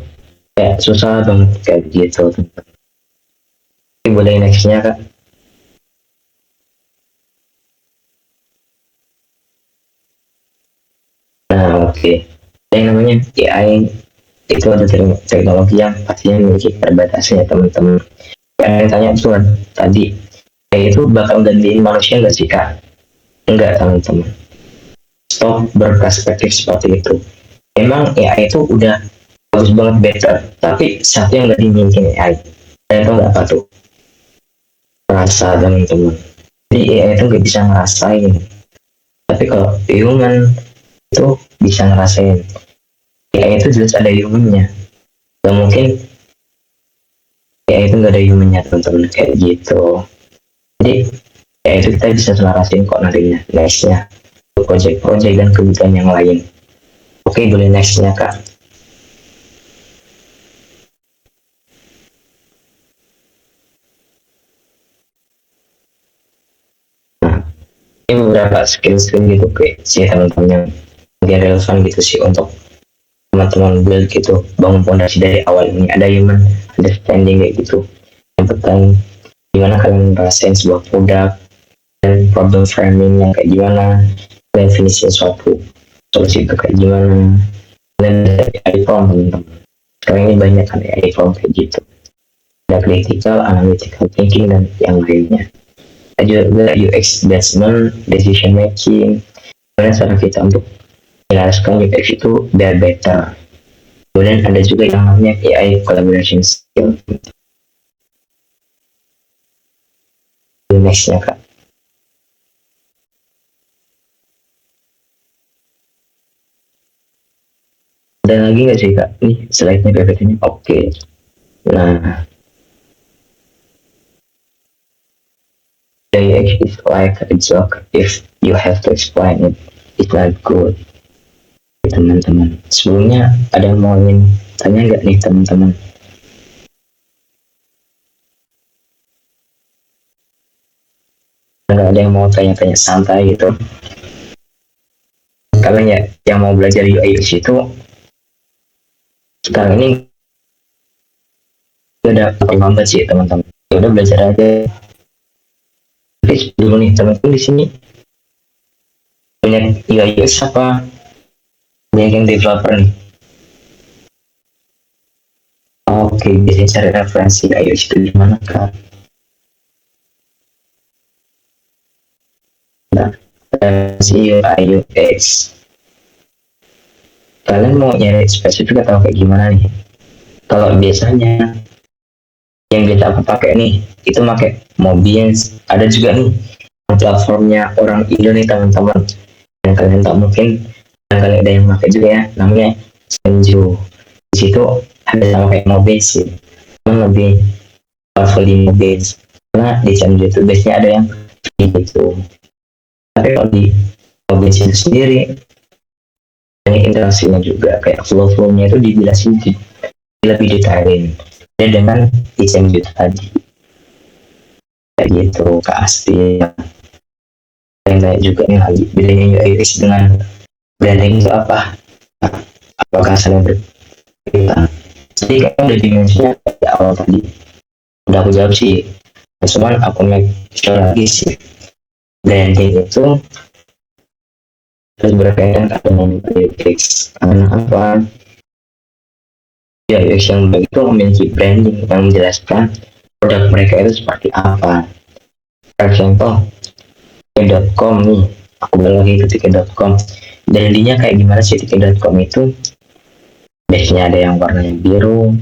kayak susah banget kayak gitu. Ini boleh nextnya kak. Nah oke, yang namanya AI itu ada teknologi yang pastinya memiliki keterbatasannya teman-teman. Yang tanya itu kan tadi, AI itu bakal gantiin manusia nggak sih kak? Enggak teman-teman. Stop berperspektif seperti itu. Emang AI itu udah bagus banget, better, tapi satu yang nggak dimiliki AI, dan itu nggak apa tuh? Rasa teman-teman. Jadi AI itu nggak bisa ngerasain, tapi kalau human itu bisa ngerasain. AI itu jelas ada humannya, nggak mungkin AI itu nggak ada humannya teman-teman kayak gitu. Jadi AI itu kita bisa selarasin kok nantinya nextnya project-project dan kebutuhan yang lain. Oke, boleh nextnya kak. Nah, ini beberapa skill-skill gitu kayak sih teman-teman yang mungkin relevan gitu sih untuk teman-teman build gitu, bangun fondasi dari awal ini. Ada human understanding kayak gitu, yang penting gimana kalian ngerasain sebuah produk, dan problem framing yang kayak gimana, definisi suatu solusi itu kayak gimana, dan AI form teman-teman. Sekarang ini banyak kan AI form kayak gitu, ada critical, analytical thinking, dan yang lainnya. Ada juga UX basement, decision making, gimana cara kita untuk menjelaskan UX itu biar better. Kemudian ada juga yang namanya AI collaboration skill. Nextnya kak. Ada lagi nggak sih kak? Nih slide-nya PPT-nya. Oke. Nah, UX is like a joke if you have to explain it. It's not good. Teman-teman, sebelumnya ada yang mau ingin tanya nggak nih teman-teman? Nggak ada yang mau tanya-tanya santai gitu? Kalian ya yang mau belajar UX itu sekarang ini udah pakai lambat sih teman-teman. Ya udah belajar aja. Tapi dulu nih teman-teman di sini banyak UX apa banyak yang developer nih? Oke, biasanya cari referensi UX itu di mana kak? Nah, referensi UI UX. Kalian mau nyari spesifik atau kayak gimana nih? Kalau biasanya yang biasa aku pakai nih itu pakai Mobians. Ada juga nih platformnya orang Indo nih teman-teman, yang kalian tak mungkin yang kalian ada yang pakai juga ya, namanya Senju. Di situ ada sama kayak Mobians sih, cuman lebih powerful di Mobians, karena di Senju itu biasanya ada yang gitu. Tapi kalau di Mobians itu sendiri banyak interaksinya juga, kayak flow-nya itu dijelasin di lebih detailin beda dengan desain itu tadi kayak gitu Kak Asti. Yang lain juga nih lagi bedanya UI UX dengan branding itu apa? Apakah saling berbeda? Jadi kayaknya udah dimensinya di awal tadi udah aku jawab sih. Cuman aku make sure lagi sih branding itu terus berkaitan dengan UX karena apa? Ya UX yang baik itu memiliki branding yang menjelaskan produk mereka itu seperti apa. For example, tiket.com nih, aku balik lagi ke tiket.com. Brandingnya kayak gimana sih tiket.com itu? Biasanya ada yang warna biru,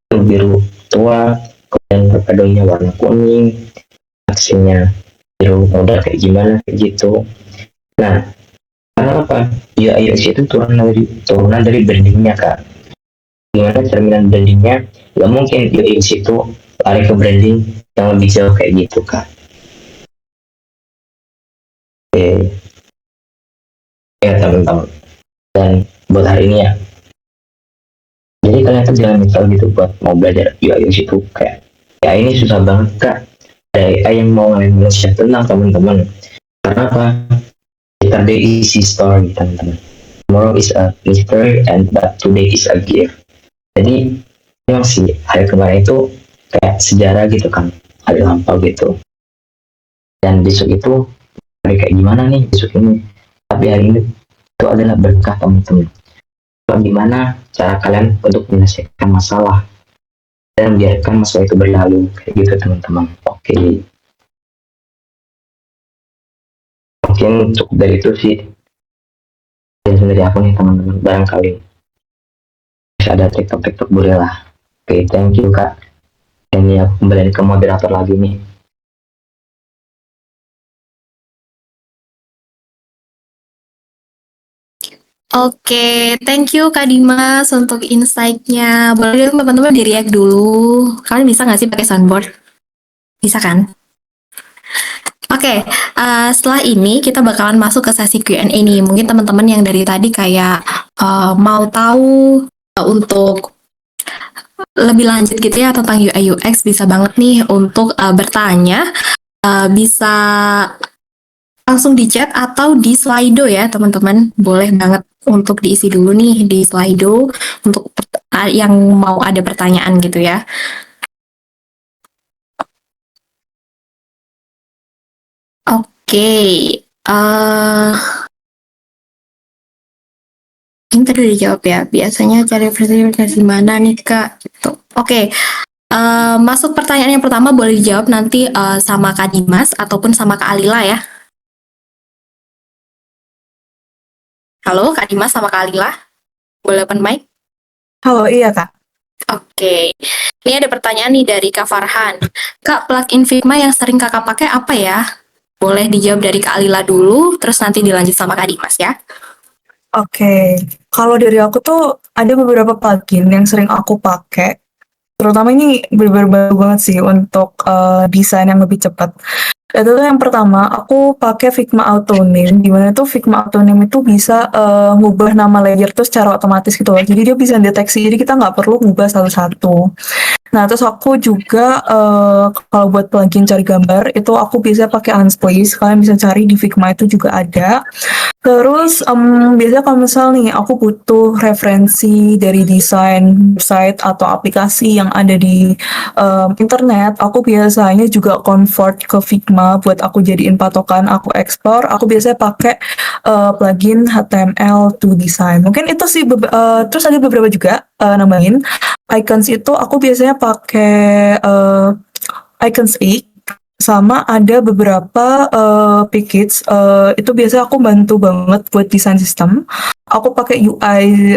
itu biru tua, kemudian terpadunya warna kuning, aksinya biru muda kayak gimana kayak gitu. Nah, karena apa? UI UX itu turunan dari brandingnya kak. Gimana cerminan brandingnya? Gak mungkin UI UX itu lari ke branding yang lebih jauh kayak gitu kak. Oke, ya teman-teman. Dan buat hari ini ya, jadi kalian tuh jangan misal gitu buat mau belajar UI UX itu kayak ya ini susah banget kak. Ada AI yang mau ngalamin Malaysia tenang teman-teman. Karena apa? Yesterday is history teman-teman. Tomorrow is a mystery and but today is a gift. Jadi memang sih hari kemarin itu kayak sejarah gitu kan, hari lampau gitu. Dan besok itu hari kayak gimana nih besok ini. Tapi hari ini itu adalah berkah teman-teman. Bagaimana cara kalian untuk menyelesaikan masalah dan biarkan masalah itu berlalu kayak gitu teman-teman. Oke, mungkin cukup dari itu sih dan dari aku nih teman-teman, barangkali bisa ada tiktok boleh lah. Oke, thank you kak. Dan ya kembali ke moderator lagi nih. Oke, thank you Kak Dimas untuk insight-nya. Boleh dong teman-teman di-react dulu. Kalian bisa nggak sih pakai soundboard? Bisa kan? Oke, setelah ini kita bakalan masuk ke sesi Q&A nih. Mungkin teman-teman yang dari tadi kayak mau tahu untuk lebih lanjut gitu ya tentang UI UX bisa banget nih untuk bertanya. Bisa langsung di chat atau di Slido ya teman-teman. Boleh banget untuk diisi dulu nih di Slido untuk yang mau ada pertanyaan gitu ya. Oke, ini tadi udah dijawab ya. Biasanya cari versi mana nih Kak? Gitu. Oke, masuk pertanyaan yang pertama boleh dijawab nanti sama Kak Dimas ataupun sama Kak Alila ya. Halo Kak Dimas sama Kak Alila, boleh open mic? Halo, iya Kak. Oke, ini ada pertanyaan nih dari Kak Farhan. Kak, plugin Figma yang sering kakak pakai apa ya? Boleh dijawab dari Kak Alila dulu, terus nanti dilanjut sama Kak Dimas ya. Oke, kalau dari aku tuh ada beberapa plugin yang sering aku pakai. Terutama ini bener-bener bagus banget sih untuk desain yang lebih cepat. Itu tuh yang pertama, aku pakai Figma Auto Name, di mana tuh Figma Auto Name itu bisa ngubah nama layer tuh secara otomatis gitu loh. Jadi dia bisa deteksi, jadi kita nggak perlu ngubah satu-satu. Nah, terus aku juga kalau buat plugin cari gambar itu aku biasanya pakai Unsplash. Kalian bisa cari di Figma itu juga ada. Terus biasanya kalau misal nih aku butuh referensi dari desain website atau aplikasi yang ada di internet, aku biasanya juga convert ke Figma buat aku jadiin patokan, aku ekspor. Aku biasanya pakai plugin HTML to design. Mungkin itu sih. Terus ada beberapa juga nambahin. Icons itu aku biasanya pakai Icons 8 sama ada beberapa package itu biasanya aku bantu banget buat desain sistem. Aku pakai UI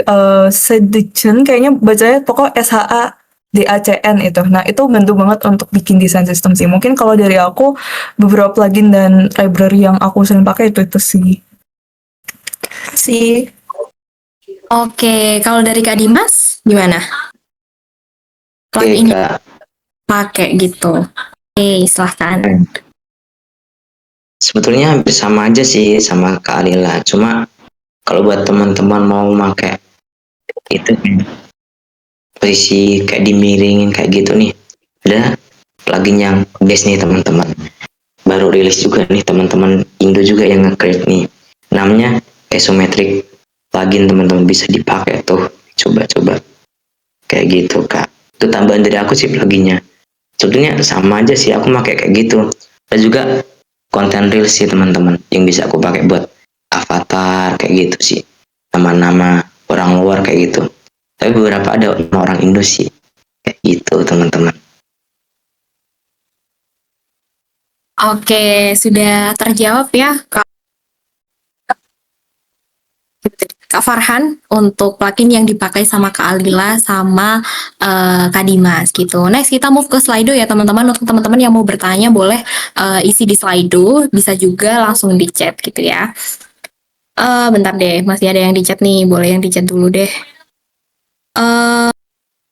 Seduction, kayaknya bacanya pokok SHADACN itu. Nah, itu bantu banget untuk bikin desain sistem sih. Mungkin kalau dari aku beberapa plugin dan library yang aku sering pakai itu sih. Oke, kalau dari Kak Dimas gimana? Oke Plugin kak. pakai gitu. Oke, silahkan. Sebetulnya hampir sama aja sih sama Kak Alila. Cuma kalau buat teman-teman mau pakai itu posisi kayak dimiringin kayak gitu nih. Ada plugin yang best nih teman-teman. Baru rilis juga nih teman-teman Indo juga yang nge-create nih. Namanya Isometric plugin, teman-teman bisa dipakai tuh. Coba-coba. Kayak gitu Kak. Itu tambahan dari aku sih pluginnya. Sebetulnya sama aja sih, aku pakai kayak gitu. Dan juga konten reels sih teman-teman yang bisa aku pakai buat avatar kayak gitu sih, nama-nama orang luar kayak gitu. Tapi beberapa ada orang Indo sih kayak gitu teman-teman. Oke, sudah terjawab ya Kak Farhan untuk plugin yang dipakai sama Kak Alila sama Kak Dimas gitu. Next kita move ke Slido ya teman-teman. Untuk teman-teman yang mau bertanya boleh isi di Slido, bisa juga langsung di chat gitu ya. Bentar deh, masih ada yang di chat nih, boleh yang di chat dulu deh.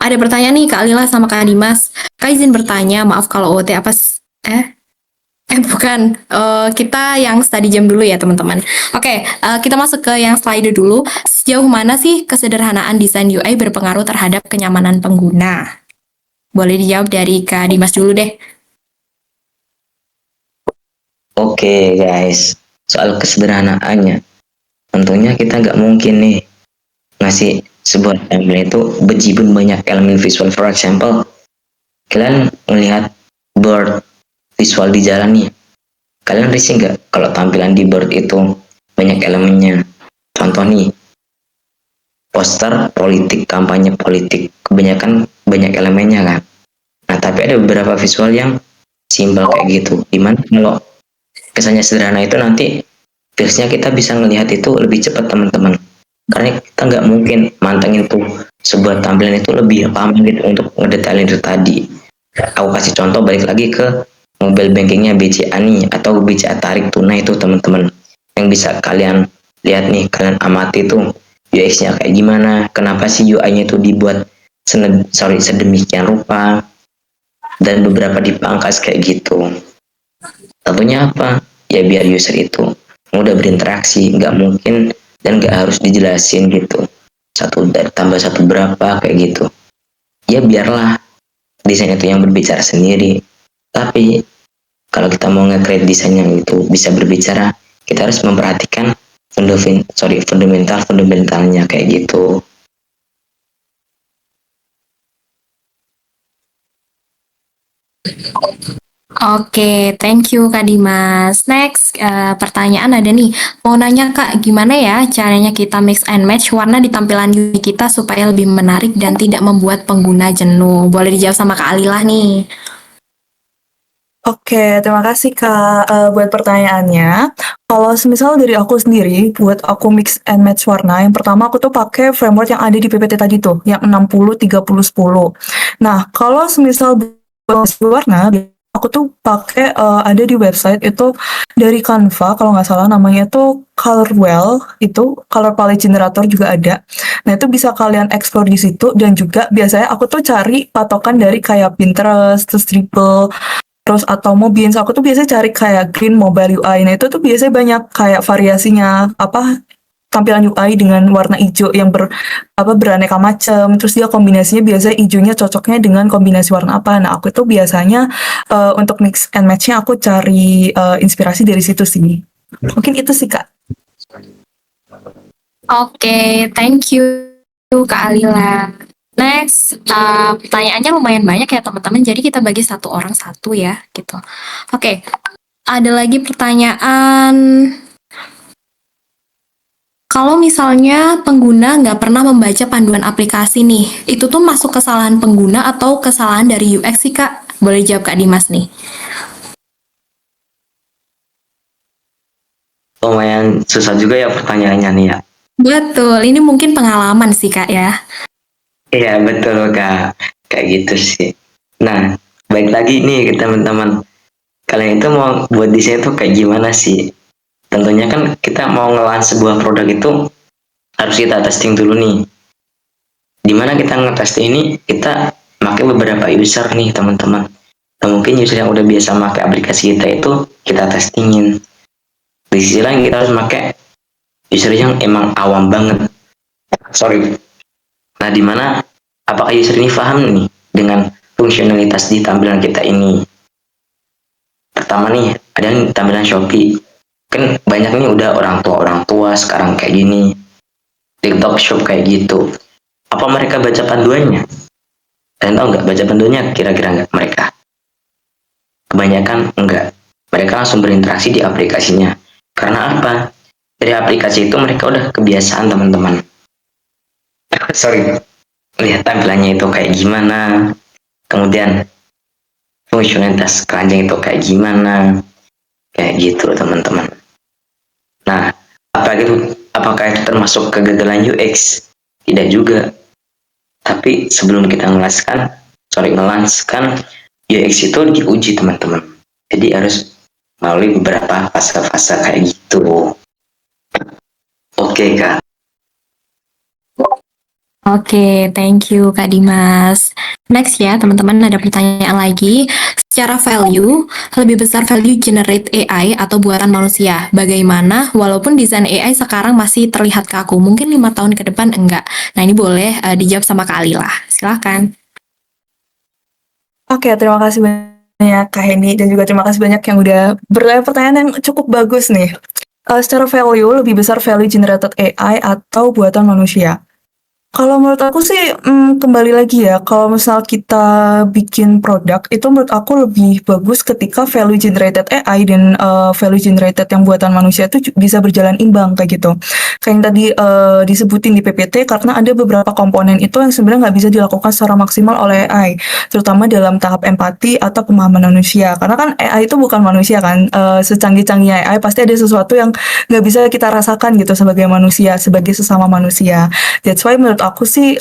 Ada pertanyaan nih Kak Alila sama Kak Dimas. Kak izin bertanya, maaf kalau OT apa bukan. Kita yang study jam dulu ya teman-teman. Oke, kita masuk ke yang slide dulu. Sejauh mana sih kesederhanaan desain UI berpengaruh terhadap kenyamanan pengguna? Boleh dijawab dari Kak Dimas dulu deh. Oke guys, soal kesederhanaannya, tentunya kita nggak mungkin nih ngasih sebuah template itu bejibun banyak elemen visual. For example, kalian melihat board visual di jalan nih, kalian risih nggak kalau tampilan di board itu banyak elemennya? Contoh nih, poster politik, kampanye politik, kebanyakan banyak elemennya kan. Nah, tapi ada beberapa visual yang simpel kayak gitu, dimana kalau kesannya sederhana itu nanti feelsnya kita bisa melihat itu lebih cepat teman-teman, karena kita nggak mungkin mantengin tuh sebuah tampilan itu lebih lama gitu untuk ngedetailin itu tadi. Aku kasih contoh, balik lagi ke mobile bankingnya BCA nih, atau BCA tarik tunai itu teman-teman, yang bisa kalian lihat nih, kalian amati tuh UX-nya kayak gimana, kenapa sih UI-nya itu dibuat sedemikian rupa, dan beberapa dipangkas kayak gitu. Tentunya apa? Ya biar user itu mudah berinteraksi, nggak mungkin dan nggak harus dijelasin gitu. Satu tambah satu berapa kayak gitu. Ya biarlah desain itu yang berbicara sendiri. Tapi kalau kita mau nge-create desain yang itu bisa berbicara, kita harus memperhatikan fundamentalnya kayak gitu. Oke, thank you Kak Dimas. Next, pertanyaan ada nih. Mau nanya Kak, gimana ya caranya kita mix and match warna di tampilan UI kita supaya lebih menarik dan tidak membuat pengguna jenuh? Boleh dijawab sama Kak Alilah nih. Oke, terima kasih Kak buat pertanyaannya. Kalau semisal dari aku sendiri, buat aku mix and match warna, yang pertama aku tuh pakai framework yang ada di PPT tadi tuh, yang 60, 30, 10. Nah, kalau semisal buat warna, aku tuh pakai ada di website itu dari Canva, kalau nggak salah namanya itu Colorwell, itu color palette generator juga ada. Nah, itu bisa kalian explore di situ, dan juga biasanya aku tuh cari patokan dari kayak Pinterest, terus Dribble, terus atau Mobeans. Aku tuh biasanya cari kayak Green Mobile UI. Nah, itu tuh biasanya banyak kayak variasinya, tampilan UI dengan warna hijau yang beraneka macam. Terus dia kombinasinya biasanya hijaunya cocoknya dengan kombinasi warna apa. Nah, aku tuh biasanya untuk mix and match-nya aku cari inspirasi dari situ sih. Mungkin itu sih, Kak. Oke, thank you Kak Alila. Next, pertanyaannya lumayan banyak ya teman-teman, jadi kita bagi satu orang satu ya, gitu. Oke, ada lagi pertanyaan. Kalau misalnya pengguna nggak pernah membaca panduan aplikasi nih, itu tuh masuk kesalahan pengguna atau kesalahan dari UX sih Kak? Boleh jawab Kak Dimas nih. Lumayan susah juga ya pertanyaannya nih ya. Betul, ini mungkin pengalaman sih Kak ya. Iya betul Kak, kayak gitu sih. Nah, baik lagi nih ke teman-teman. Kalian itu mau buat desain itu kayak gimana sih? Tentunya kan kita mau nge-launch sebuah produk itu harus kita testing dulu nih. Dimana kita nge-test ini, kita pakai beberapa user nih teman-teman. Nah, mungkin user yang udah biasa pakai aplikasi kita itu kita testingin. Di sisi lain kita harus pakai user yang emang awam banget. Sorry. Nah, dimana apakah user ini paham nih dengan fungsionalitas di tampilan kita ini. Pertama nih, ada nih tampilan Shopee. Kan banyak nih udah orang tua sekarang kayak gini. TikTok Shop kayak gitu. Apa mereka baca panduannya? Kalian tahu nggak baca panduannya kira-kira nggak mereka? Kebanyakan enggak. Mereka langsung berinteraksi di aplikasinya. Karena apa? Dari aplikasi itu mereka udah kebiasaan teman-teman. Sorry, lihat tampilannya itu kayak gimana. Kemudian fungsionalitas keranjang itu kayak gimana. Kayak gitu teman-teman. Nah, apakah itu termasuk kegagalan UX? Tidak juga. Tapi sebelum kita ngelanskan UX itu diuji teman-teman. Jadi harus melalui beberapa fase-fase kayak gitu. Oke Kak. Oke, thank you Kak Dimas. Next ya, teman-teman ada pertanyaan lagi. Secara value, lebih besar value generate AI atau buatan manusia? Bagaimana? Walaupun desain AI sekarang masih terlihat kaku, mungkin 5 tahun ke depan enggak. Nah, ini boleh dijawab sama Kak Alila. Silahkan. Oke, terima kasih banyak Kak Henny dan juga terima kasih banyak yang udah bertanya pertanyaan yang cukup bagus nih. Secara value, lebih besar value generated AI atau buatan manusia? Kalau menurut aku sih, kembali lagi ya, kalau misal kita bikin produk, itu menurut aku lebih bagus ketika value generated AI dan value generated yang buatan manusia itu bisa berjalan imbang kayak gitu. Kayak yang tadi disebutin di PPT, karena ada beberapa komponen itu yang sebenarnya nggak bisa dilakukan secara maksimal oleh AI, terutama dalam tahap empati atau pemahaman manusia. Karena kan AI itu bukan manusia kan, secanggih-canggihnya AI pasti ada sesuatu yang nggak bisa kita rasakan gitu sebagai manusia, sebagai sesama manusia. That's why menurut aku sih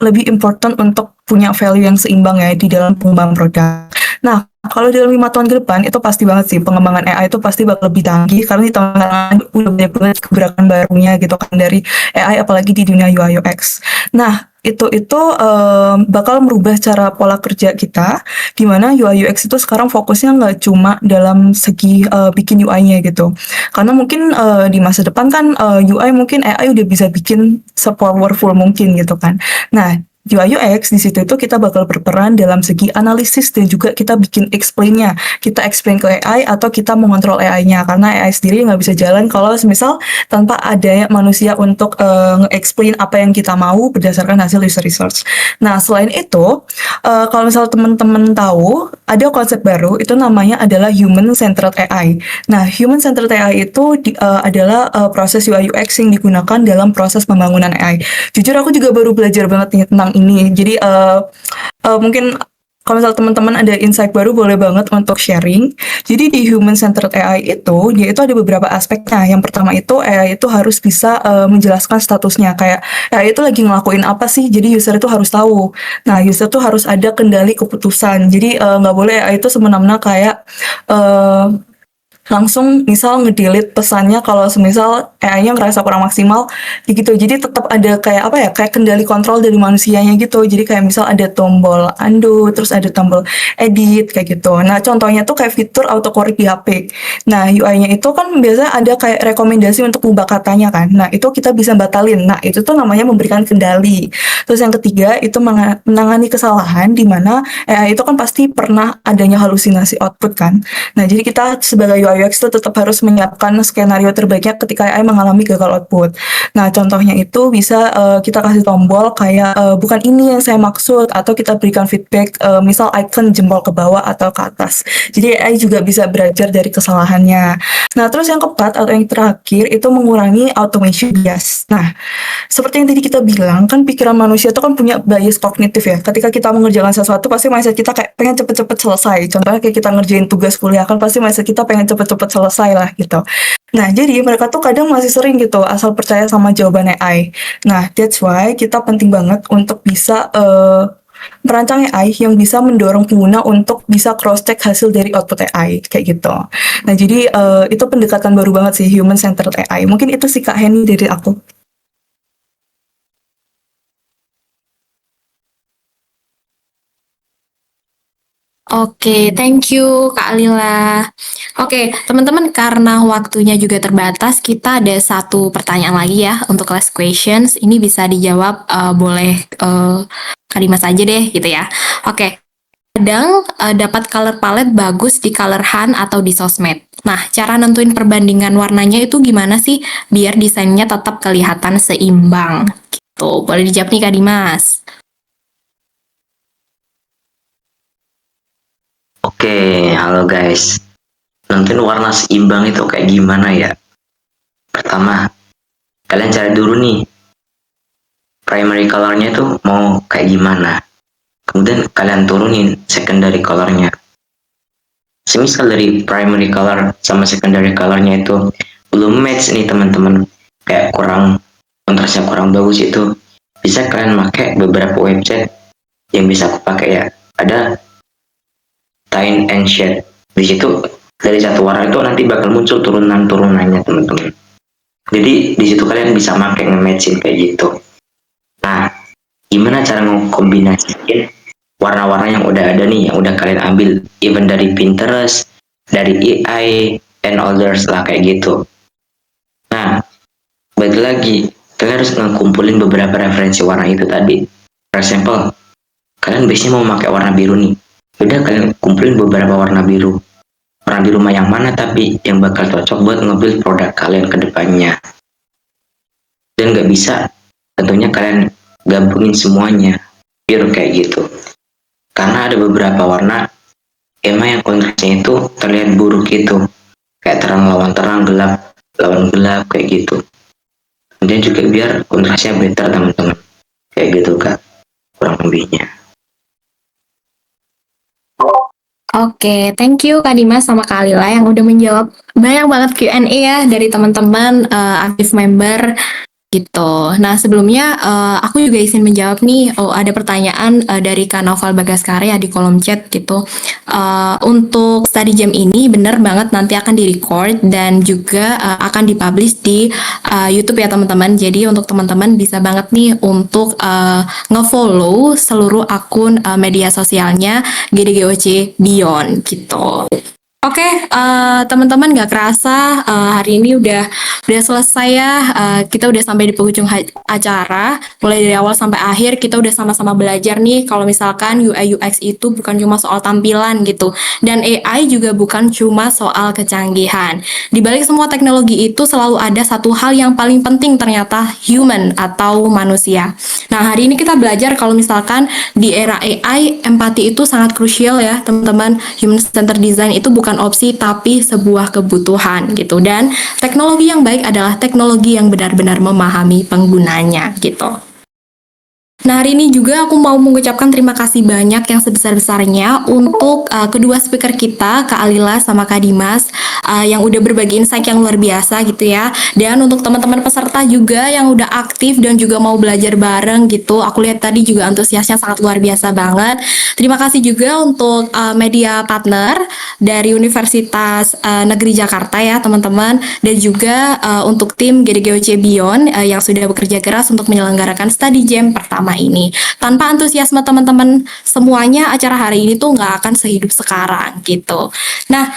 lebih important untuk punya value yang seimbang ya di dalam pengembangan produk. Nah, kalau dalam 5 tahun ke depan itu pasti banget sih pengembangan AI itu pasti bakal lebih canggih karena di tahun depan udah banyak banget gebrakan barunya gitu kan dari AI apalagi di dunia UI UX. Nah, itu bakal merubah cara pola kerja kita di mana UI UX itu sekarang fokusnya nggak cuma dalam segi bikin UI-nya gitu. Karena mungkin di masa depan kan UI mungkin AI udah bisa bikin se-powerful mungkin gitu kan. Nah, UI UX di situ itu kita bakal berperan dalam segi analisis dan juga kita bikin explain-nya. Kita explain ke AI atau kita mengontrol AI-nya karena AI sendiri nggak bisa jalan kalau misal tanpa ada manusia untuk nge-explain apa yang kita mau berdasarkan hasil user research. Nah, selain itu, kalau misal teman-teman tahu ada konsep baru itu namanya adalah human centered AI. Nah, human centered AI itu adalah proses UI UX yang digunakan dalam proses pembangunan AI. Jujur aku juga baru belajar banget nih tentang ini. Jadi mungkin kalau misal teman-teman ada insight baru boleh banget untuk sharing. Jadi di human centered AI itu dia itu ada beberapa aspeknya. Yang pertama itu AI itu harus bisa menjelaskan statusnya kayak AI itu lagi ngelakuin apa sih. Jadi user itu harus tahu. Nah, user itu harus ada kendali keputusan. Jadi nggak boleh AI itu semena-mena kayak langsung misal ngedelete pesannya kalau semisal AI-nya ngerasa kurang maksimal gitu. Jadi tetap ada kayak apa ya, kayak kendali kontrol dari manusianya gitu. Jadi kayak misal ada tombol undo, terus ada tombol edit kayak gitu. Nah, contohnya tuh kayak fitur autocorrect di HP. Nah, UI-nya itu kan biasanya ada kayak rekomendasi untuk ubah katanya kan. Nah, itu kita bisa batalin. Nah, itu tuh namanya memberikan kendali. Terus yang ketiga itu menangani kesalahan di mana AI itu kan pasti pernah adanya halusinasi output kan. Nah, jadi kita sebagai UI UX itu tetap harus menyiapkan skenario terbaiknya ketika AI mengalami gagal output. Nah, contohnya itu bisa kita kasih tombol kayak bukan ini yang saya maksud atau kita berikan feedback misal icon jempol ke bawah atau ke atas. Jadi AI juga bisa belajar dari kesalahannya. Nah, terus yang keempat atau yang terakhir itu mengurangi automation bias. Nah, seperti yang tadi kita bilang kan pikiran manusia itu kan punya bias kognitif ya. Ketika kita mengerjakan sesuatu pasti mindset kita kayak pengen cepet-cepet selesai. Contohnya kayak kita ngerjain tugas kuliah kan pasti mindset kita pengen cepet-cepet selesai lah gitu. Nah, jadi mereka tuh kadang masih sering gitu asal percaya sama jawaban AI. Nah, that's why kita penting banget untuk bisa merancang AI yang bisa mendorong pengguna untuk bisa cross-check hasil dari output AI kayak gitu. Nah, jadi itu pendekatan baru banget sih human centered AI. Mungkin itu sih Kak Henny dari aku. Oke, thank you Kak Lila. Oke, teman-teman, karena waktunya juga terbatas, kita ada satu pertanyaan lagi ya untuk last questions. Ini bisa dijawab boleh Kak Dimas aja deh gitu ya. Oke, kadang dapat color palette bagus di Color Hunt atau di sosmed. Nah, cara nentuin perbandingan warnanya itu gimana sih biar desainnya tetap kelihatan seimbang? Gitu. Boleh dijawab nih Kak Dimas. Oke, halo guys. Nentuin warna seimbang itu kayak gimana ya? Pertama, kalian cari dulu nih primary colornya itu mau kayak gimana. Kemudian kalian turunin secondary colornya. Semisal dari primary color sama secondary colornya itu belum match nih teman-teman, kayak kontrasnya kurang bagus, itu bisa kalian pakai beberapa website yang bisa aku pakai ya. Ada Tine and Shade. Di situ dari satu warna itu nanti bakal muncul turunan-turunannya teman-teman. Jadi di situ kalian bisa pakai nge-matching kayak gitu. Nah, gimana cara mengkombinasikan warna-warna yang udah ada nih, yang udah kalian ambil, even dari Pinterest, dari AI, and others lah kayak gitu. Nah, balik lagi, kalian harus ngumpulin beberapa referensi warna itu tadi. For example, kalian biasanya mau pakai warna biru nih. Udah kalian kumpulin beberapa warna biru. Warna biru mah yang mana tapi yang bakal cocok buat nge-build produk kalian ke depannya. Dan nggak bisa tentunya kalian gabungin semuanya biar kayak gitu, karena ada beberapa warna emang yang kontrasnya itu terlihat buruk gitu, kayak terang lawan terang, gelap lawan gelap kayak gitu. Kemudian juga biar kontrasnya better teman-teman, kayak gitu kak kurang lebihnya. Oke, thank you Kak Dimas sama Kak Lila yang udah menjawab banyak banget Q&A ya dari teman-teman aktif member gitu. Nah, sebelumnya aku juga izin menjawab nih. Oh, ada pertanyaan dari Kak Noval Bagaskara ya di kolom chat gitu. Untuk study jam ini bener banget nanti akan di-record dan juga akan dipublish di YouTube ya teman-teman. Jadi untuk teman-teman bisa banget nih untuk nge-follow seluruh akun media sosialnya GDGOC Beyond gitu. Oke, teman-teman nggak kerasa hari ini udah selesai ya. Kita udah sampai di penghujung acara. Mulai dari awal sampai akhir kita udah sama-sama belajar nih kalau misalkan UI UX itu bukan cuma soal tampilan gitu. Dan AI juga bukan cuma soal kecanggihan. Di balik semua teknologi itu selalu ada satu hal yang paling penting ternyata human atau manusia. Nah, hari ini kita belajar kalau misalkan di era AI empati itu sangat krusial ya, teman-teman. Human centered design itu bukan opsi tapi sebuah kebutuhan gitu, dan teknologi yang baik adalah teknologi yang benar-benar memahami penggunanya gitu. Nah, hari ini juga aku mau mengucapkan terima kasih banyak yang sebesar-besarnya untuk kedua speaker kita, Kak Alila sama Kak Dimas, yang udah berbagi insight yang luar biasa gitu ya. Dan untuk teman-teman peserta juga yang udah aktif dan juga mau belajar bareng gitu. Aku lihat tadi juga antusiasnya sangat luar biasa banget. Terima kasih juga untuk media partner dari Universitas Negeri Jakarta ya teman-teman. Dan juga untuk tim GDGOC Beyond yang sudah bekerja keras untuk menyelenggarakan study jam pertama ini. Tanpa antusiasme teman-teman semuanya, acara hari ini tuh nggak akan sehidup sekarang gitu. Nah,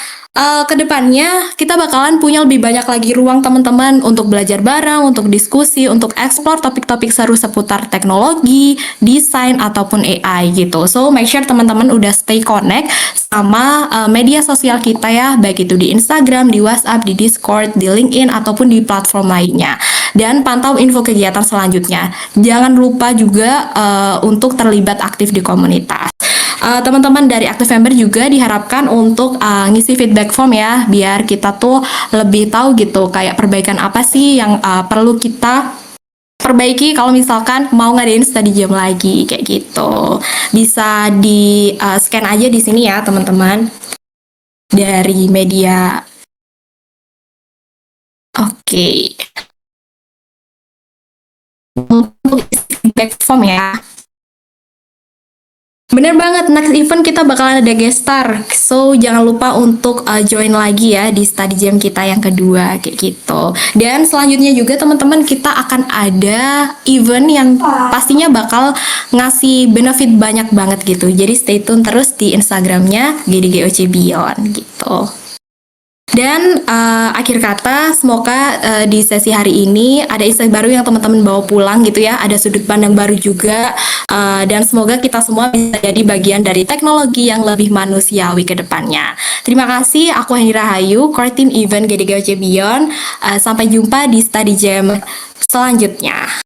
kedepannya kita bakalan punya lebih banyak lagi ruang teman-teman untuk belajar bareng, untuk diskusi, untuk explore topik-topik seru seputar teknologi, desain, ataupun AI gitu. So, make sure teman-teman udah stay connect sama media sosial kita ya, baik itu di Instagram, di WhatsApp, di Discord, di LinkedIn, ataupun di platform lainnya. Dan pantau info kegiatan selanjutnya. Jangan lupa juga untuk terlibat aktif di komunitas. Teman-teman dari Active Member juga diharapkan untuk ngisi feedback form ya, biar kita tuh lebih tahu gitu kayak perbaikan apa sih yang perlu kita perbaiki kalau misalkan mau ngadain study jam lagi kayak gitu. Bisa di scan aja di sini ya teman-teman dari media. Oke. Untuk feedback form ya. Bener banget, next event kita bakalan ada guest star. So, jangan lupa untuk join lagi ya di study jam kita yang kedua, kayak gitu. Dan selanjutnya juga teman-teman, kita akan ada event yang pastinya bakal ngasih benefit banyak banget gitu. Jadi stay tune terus di Instagramnya GDGOC Beyond gitu. Dan akhir kata, semoga di sesi hari ini ada insight baru yang teman-teman bawa pulang gitu ya, ada sudut pandang baru juga, dan semoga kita semua bisa jadi bagian dari teknologi yang lebih manusiawi ke depannya. Terima kasih, aku Henny Rahayu, Core Team Event GDGOC Beyond. Sampai jumpa di Study Jam selanjutnya.